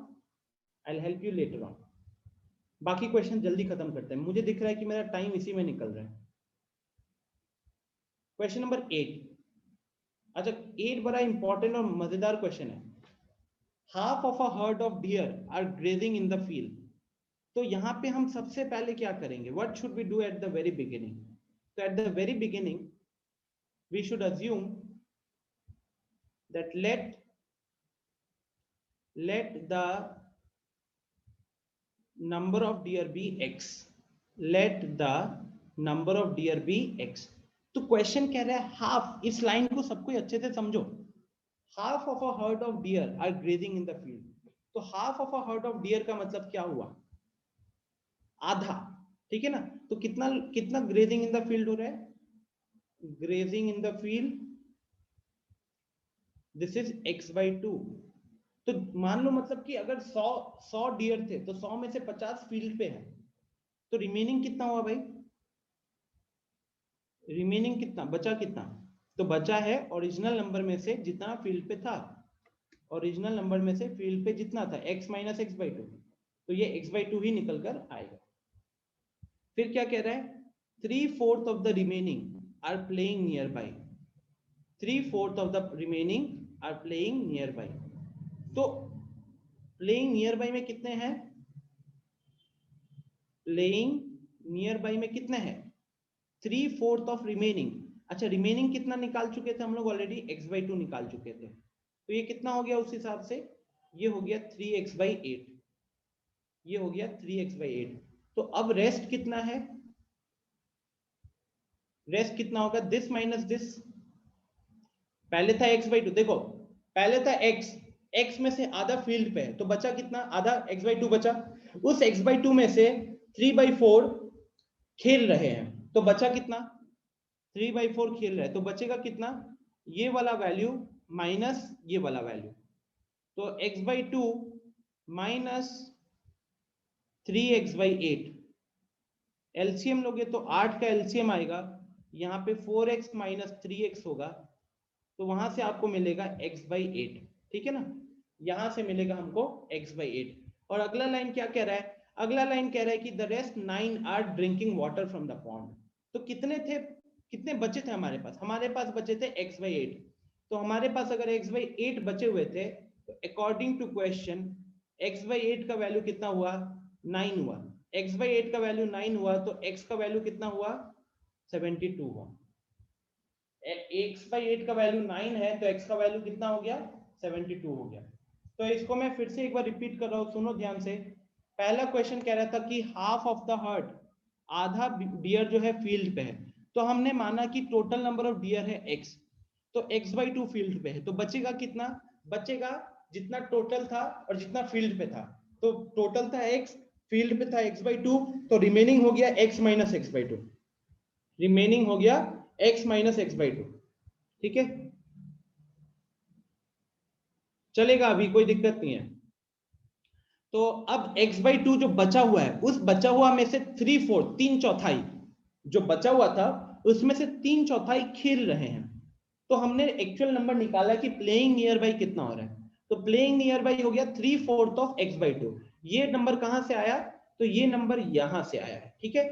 I will help you later on. बाकी क्वेश्चन जल्दी खत्म करते हैं, मुझे दिख रहा है कि मेरा टाइम इसी में निकल रहा है। Question number 8। अच्छा, 8 बड़ा इंपॉर्टेंट और मजेदार क्वेश्चन है। Half of a herd of deer are grazing in the field. तो यहाँ पे हम सबसे पहले क्या करेंगे, what should we do at the very beginning? तो at the very beginning we should assume that let the number of deer be x, let the number of deer be x। तो क्वेश्चन कह रहा है half, इस line को सबको अच्छे से समझो, half of a herd of deer are grazing in the field. तो half of a herd of deer का मतलब क्या हुआ? आधा, ठीक है ना। तो कितना ग्रेजिंग इन द फील्ड हो रहा है? Grazing in the field, this is x/2। तो मान लो मतलब कि अगर 100 डियर थे तो 100 में से 50 फील्ड पे है, तो रिमेनिंग कितना हुआ भाई? रिमेनिंग कितना बचा? कितना तो बचा है ओरिजिनल नंबर में से जितना फील्ड पे था, ओरिजिनल नंबर में से फील्ड पे जितना था x माइनस x/2, तो ये x/2 ही निकल कर आएगा। फिर क्या कह रहा है? 3/4 of the remaining are playing nearby, 3/4 of the remaining are playing nearby. तो प्लेइंग नियर बाई में कितने हैं? प्लेइंग नियर बाई में कितने हैं? 3/4 ऑफ रिमेनिंग। अच्छा, रिमेनिंग कितना निकाल चुके थे हम लोग? ऑलरेडी x/2 निकाल चुके थे, तो ये कितना हो गया उस हिसाब से? ये हो गया 3x/8, ये हो गया 3x/8। तो अब रेस्ट कितना है? रेस्ट कितना होगा? This minus this. पहले था x/2, देखो पहले था x में से आधा फील्ड पे है, तो बचा कितना? आधा x/2 बचा। उस x/2 में से 3/4 खेल रहे हैं, तो बचा कितना? 3/4 खेल रहे हैं, तो बचेगा कितना? ये वाला वैल्यू माइनस ये वाला वैल्यू। तो x/2 माइनस 3x/8, एलसीएम लोगे तो 8 का एलसीएम आएगा, यहाँ पे 4x माइनस 3x होगा, तो वहां से आपको मिलेगा x/8। ठीक है ना, यहां से मिलेगा हमको x/8। और अगला लाइन क्या कह रहा है? अगला लाइन कह रहा है कि the rest 9 are drinking water from the pond. तो कितने थे, कितने बचे थे हमारे पास? हमारे पास बचे थे x/8। तो हमारे पास अगर x/8 बचे हुए थे, तो अकॉर्डिंग टू क्वेश्चन x/8 का वैल्यू कितना हुआ? 9 हुआ। x/8 का वैल्यू 9 हुआ, तो x का वैल्यू कितना हुआ? 72 हुआ। x/8 का वैल्यू 9 है, तो x का वैल्यू कितना हो गया? 72 हो गया। तो इसको मैं फिर से एक बार रिपीट कर रहा हूं, सुनो ध्यान से। पहला क्वेश्चन कह रहा था कि हाफ ऑफ द हर्ड, आधा डियर जो है फील्ड पे है, तो हमने माना कि टोटल नंबर ऑफ डियर है x, तो x/2 फील्ड पे है, तो बचेगा कितना? बचेगा जितना टोटल था और जितना फील्ड पे था। तो टोटल था x, फील्ड पे था x/2, तो रिमेनिंग हो गया x माइनस x/2, रिमेनिंग हो गया x माइनस x/2। ठीक है, चलेगा, अभी कोई दिक्कत नहीं है। तो अब x/2 जो बचा हुआ है, उस बचा हुआ में से 3/4, 3/4 जो बचा हुआ था उसमें से 3/4 खेल रहे हैं। तो हमने एक्चुअल नंबर निकाला कि प्लेइंग नियर बाई कितना हो रहा है। तो प्लेइंग नियर बाई हो गया 3/4 ऑफ x/2। ये नंबर कहां से आया? तो ये नंबर यहां से आया है, ठीक है।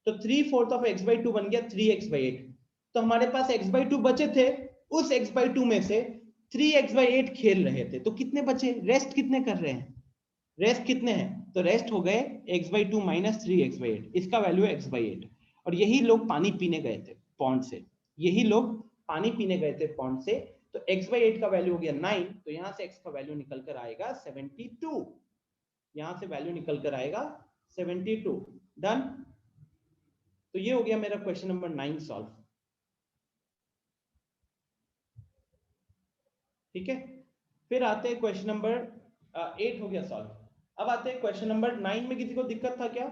तो 3/4 ऑफ x/2 बन गया 3x/8। तो हमारे पास x/2 बचे थे, उस x/2 में से 3x/8 खेल रहे थे। तो कितने बचे? रेस्ट कितने कर रहे हैं? रेस्ट कितने हैं? तो रेस्ट हो गए x/2 माइनस 3x/8, इसका वैल्यू है x/8। और यही लोग पानी पीने गए थे पॉन्ड से, यही लोग पानी पीने गए थे पॉन्ड से। तो x/8 का वैल्यू हो गया 9, तो यहां से x का वैल्यू निकल कर आएगा 72। यहां से वैल्यू निकल कर आएगा 72। डन। तो ये हो गया मेरा क्वेश्चन नंबर 9 सॉल्व। ठीक है, फिर आते हैं क्वेश्चन नंबर 8 हो गया सॉल्व। अब आते हैं क्वेश्चन नंबर 9 में किसी को दिक्कत था क्या?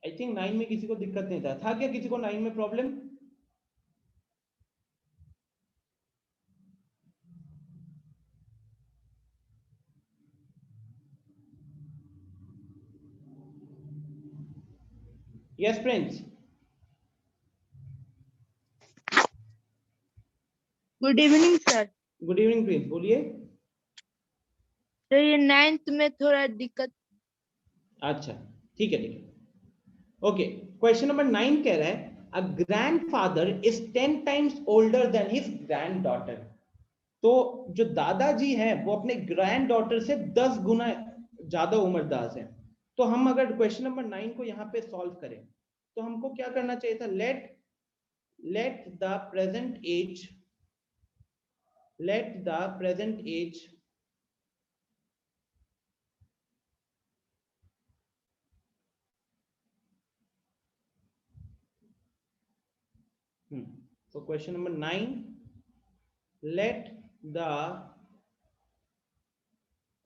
आई थिंक 9 में किसी को दिक्कत नहीं था क्या किसी को 9 में problem? Yes Prince.
Good evening sir.
Good evening Prince, बोलिए।
तो ये 9th में थोड़ा दिक्कत।
अच्छा, ठीक है ठीक है। ओके, क्वेश्चन नंबर 9 कह रहा है अ grandfather is 10 times older than his granddaughter. तो जो दादाजी हैं वो अपने ग्रैंड डॉटर से 10 गुना ज्यादा उम्रदराज है। तो हम अगर क्वेश्चन नंबर 9 को यहाँ पे सॉल्व करें तो हमको क्या करना चाहिए था? Let the present age so question number 9, let the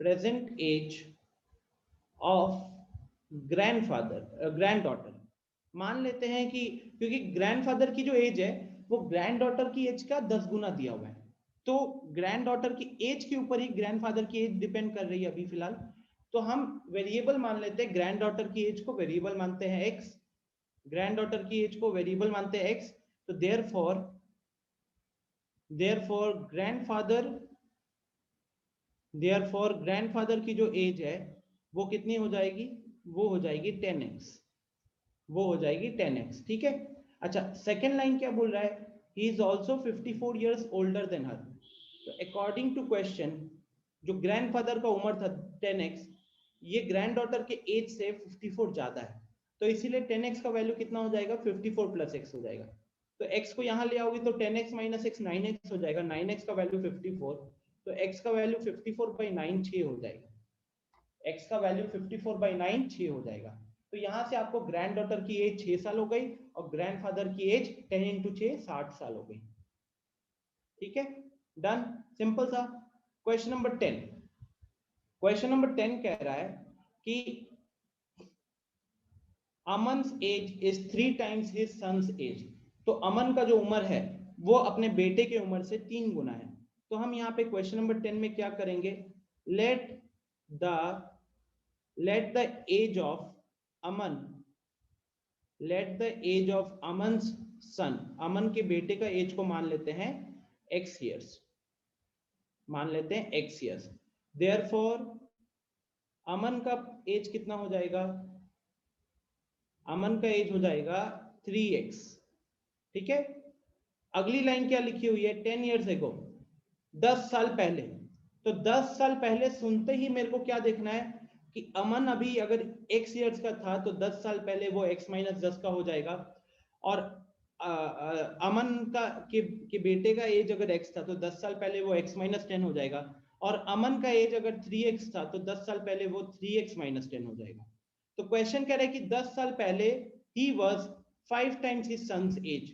present age of granddaughter. मान लेते हैं कि क्योंकि ग्रैंडफादर की जो एज है वो ग्रैंडडॉटर की एज का 10 गुना दिया हुआ है, तो ग्रैंडडॉटर की एज के ऊपर ही ग्रैंडफादर की एज डिपेंड कर रही है अभी फिलहाल। तो हम वेरिएबल मान लेते हैं, ग्रैंडडॉटर की एज को वेरिएबल मानते हैं x, ग्रैंडडॉटर की एज को वेरिएबल मानते हैं x। तो देयरफॉर ग्रैंडफादर की जो एज है वो कितनी हो जाएगी? वो हो जाएगी 10x, वो हो जाएगी 10x, ठीक है। अच्छा, सेकेंड लाइन क्या बोल रहा है? He is also 54 years older than her. तो अकॉर्डिंग टू क्वेश्चन जो ग्रैंडफादर का उम्र था 10x, ये ग्रैंडडॉटर के एज से 54 ज्यादा है, तो इसीलिए 10x का वैल्यू कितना हो जाएगा? 54 प्लस x हो जाएगा। तो x को यहाँ ले आओगे तो 10x माइनस x 9x हो जाएगा, 9x का वैल्यू 54, तो x का वैल्यू 54/9 6 हो जाएगा, x का वैल्यू 54/9 6 हो जाएगा। तो यहां से आपको ग्रैंड डॉटर की एज 6 साल हो गई और ग्रैंडफादर की एज 10 × 6 60 साल हो गई। ठीक है, डन, सिंपल सा। क्वेश्चन नंबर 10, क्वेश्चन नंबर 10 कह रहा है कि Aman's age is 3 times his son's age. तो अमन का जो उम्र है वो अपने बेटे के उम्र से 3 गुना है। तो हम यहाँ पे क्वेश्चन नंबर 10 में क्या करेंगे? Let the age of Aman, let the age of Aman's son, Aman के बेटे का एज को मान लेते हैं x years, मान लेते हैं x years। देयरफॉर अमन का एज कितना हो जाएगा? अमन का एज हो जाएगा 3x, ठीक है। अगली लाइन क्या लिखी हुई है? 10 years ago, 10 साल पहले। तो 10 साल पहले सुनते ही मेरे को क्या देखना है कि अमन अभी अगर x years का था तो 10 साल पहले वो x - 10 का हो जाएगा, और अमन का के बेटे का एज अगर x था तो 10 साल पहले वो x - 10 हो जाएगा, और अमन का एज अगर 3x था तो 10 साल पहले वो 3x - 10 हो जाएगा। तो क्वेश्चन कह रहा है कि 10 साल पहले he was 5 times his son's age,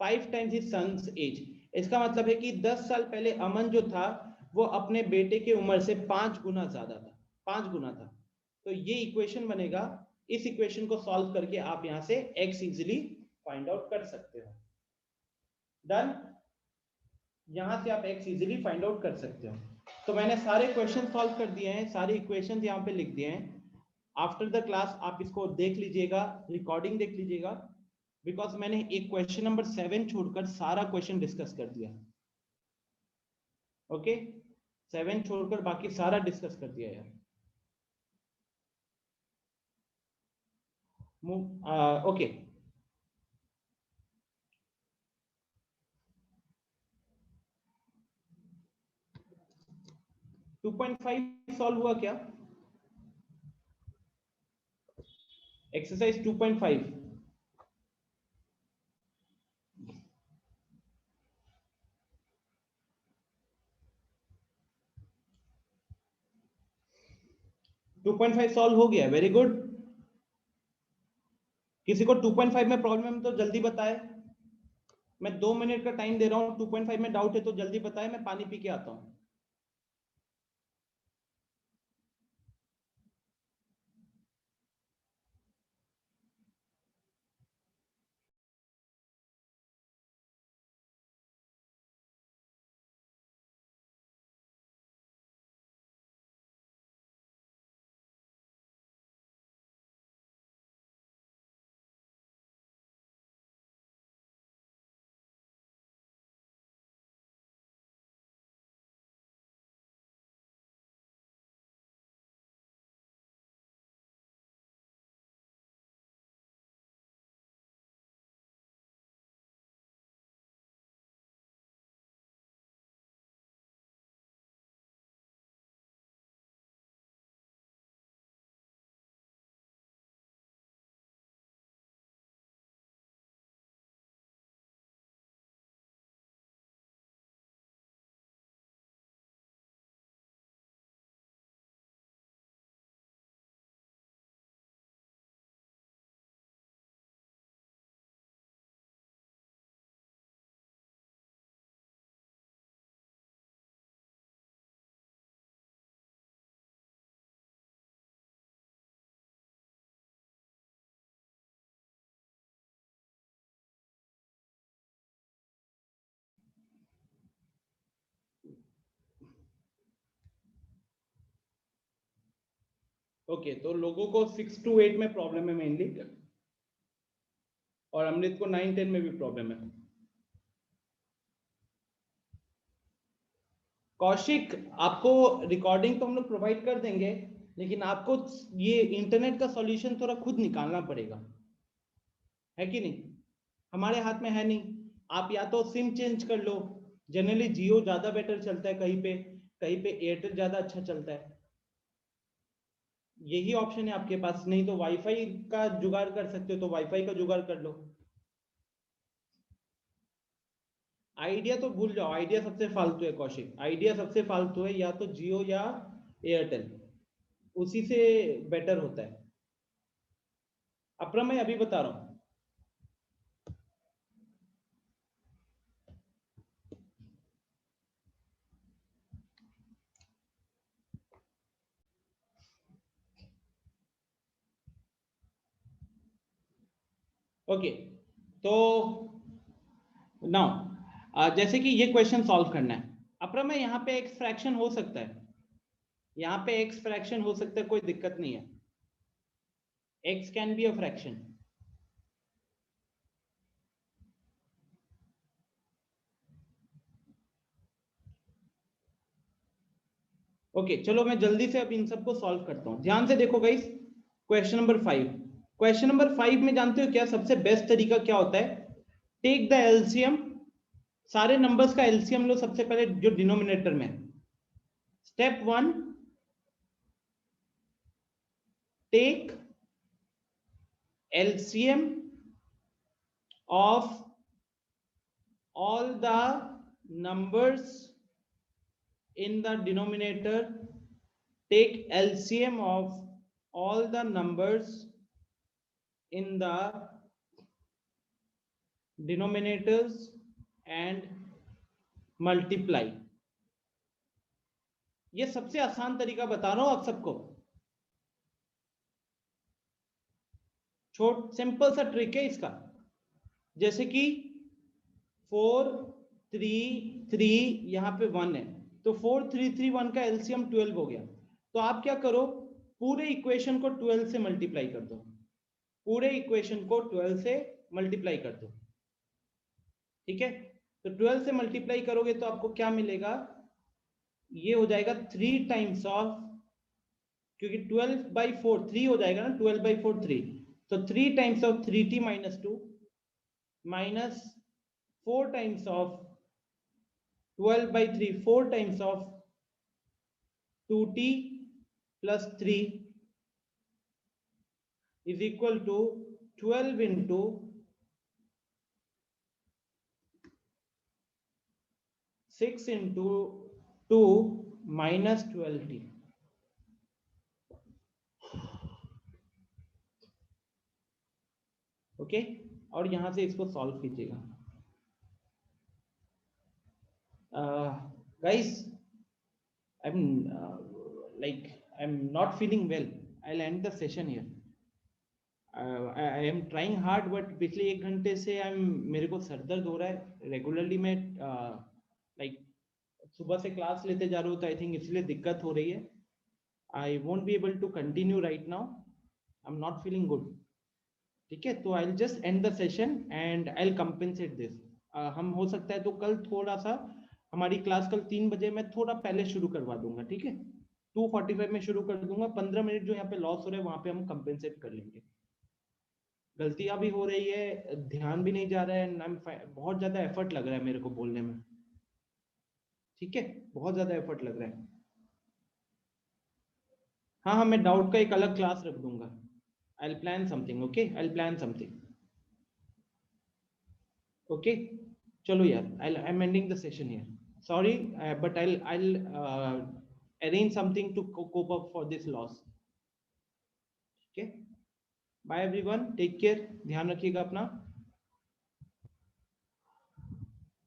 5 times his son's age। इसका मतलब है कि 10 साल पहले अमन जो था वो अपने बेटे के उम्र से 5 गुना ज्यादा था, 5 गुना था। तो ये इक्वेशन बनेगा। इस इक्वेशन को सॉल्व करके आप यहां से x इजीली फाइंड आउट कर सकते हो। डन, यहां से आप x इजीली फाइंड आउट कर सकते हो। तो मैंने सारे क्वेश्चन सॉल्व कर दिए हैं, सारे इक्वेशन यहां पे लिख दिए हैं। आफ्टर द क्लास आप इसको देख लीजिएगा, रिकॉर्डिंग देख लीजिएगा, बिकॉज मैंने एक क्वेश्चन नंबर 7 छोड़कर सारा क्वेश्चन डिस्कस कर दिया। ओके 7 छोड़कर बाकी सारा डिस्कस कर दिया यार। ओके 2.5 सॉल्व हुआ क्या? एक्सरसाइज 2.5 2.5 सॉल्व हो गया, वेरी गुड। किसी को 2.5 में प्रॉब्लम है तो जल्दी बताए, मैं 2 मिनट का टाइम दे रहा हूं। 2.5 में डाउट है तो जल्दी बताए, मैं पानी पी के आता हूं। ओके तो लोगों को 6 to 8 में प्रॉब्लम है मेनली, और अमृत को 9 10 में भी प्रॉब्लम है। कौशिक आपको रिकॉर्डिंग तो हम लोग प्रोवाइड कर देंगे, लेकिन आपको ये इंटरनेट का सॉल्यूशन थोड़ा खुद निकालना पड़ेगा, है कि नहीं? हमारे हाथ में है नहीं। आप या तो सिम चेंज कर लो, जनरली जियो ज्यादा बेटर चलता है, कहीं पे एयरटेल ज्यादा अच्छा चलता है, यही ऑप्शन है आपके पास। नहीं तो वाईफाई का जुगाड़ कर सकते हो तो वाईफाई का जुगाड़ कर लो। आइडिया तो भूल जाओ, आइडिया सबसे फालतू है कौशिक, आइडिया सबसे फालतू है। या तो जियो या एयरटेल, उसी से बेटर होता है। अपना मैं अभी बता रहा हूं। ओके तो नाउ जैसे कि ये क्वेश्चन सॉल्व करना है। अपना में यहाँ पे एक्स फ्रैक्शन हो सकता है, यहाँ पे एक्स फ्रैक्शन हो सकता है, कोई दिक्कत नहीं है। X can be a fraction. Okay चलो मैं जल्दी से अब इन सबको सॉल्व करता हूं। ध्यान से देखो guys, question number 5। Question number 5 में जानते हो क्या सबसे बेस्ट तरीका क्या होता है? टेक द एलसीएम, सारे नंबर्स का एलसीएम लो सबसे पहले जो डिनोमिनेटर में। Step 1, take LCM of all the numbers in the denominator. Take LCM of all the numbers in the denominators and multiply. ये सबसे आसान तरीका बता रहा हूं आप सबको। छोट सिंपल सा ट्रिक है इसका। जैसे कि 4 3 3 यहाँ पे 1 है, तो 4 3 3 1 का एलसीएम 12 हो गया। तो आप क्या करो, पूरे इक्वेशन को 12 से मल्टीप्लाई कर दो, पूरे इक्वेशन को 12 से मल्टीप्लाई कर दो, ठीक है। तो 12 से मल्टीप्लाई करोगे तो आपको क्या मिलेगा, ये हो जाएगा 3 टाइम्स ऑफ, क्योंकि 12/4 3 हो जाएगा ना, 12/4 3, तो 3 times of 3t minus 2 minus 4 times of 12/3 4 times of 2t plus 3 is equal to 12 into 6 into 2 minus 12t. Okay, और यहां से इसको सॉल्व कीजिएगा। Guys, I'm not feeling well. I'll end the session here. I am trying hard, but पिछले 1 घंटे से मेरे को सर दर्द हो रहा है रेगुलरली। मैं सुबह से क्लास लेते जा रहा हूँ, तो आई थिंक इसलिए दिक्कत हो रही है। I won't be able to continue right now, I am not feeling good, ठीक है। तो I will just end the session and I will compensate this. हम हो सकता है तो कल थोड़ा सा, हमारी क्लास कल 3 बजे मैं थोड़ा पहले शुरू करवा दूंगा, ठीक है। 2:45 में शुरू कर दूंगा। 15 मिनट जो यहाँ पे लॉस हो रहा है वहां पे हम कंपेंसेट कर लेंगे। गलतियां भी हो रही है, ध्यान भी नहीं जा रहा है, बहुत ज्यादा एफर्ट लग रहा है मेरे को बोलने में, ठीक है, बहुत ज्यादा एफर्ट लग रहा है। हाँ, मैं डाउट का एक अलग क्लास रख दूंगा। I'll plan something, okay? I'll plan something. Okay? चलो यार, I'm ending the session here. Sorry, but I'll arrange something to cope up for this loss. Okay? Bye everyone. Take care. ध्यान रखिएगा अपना।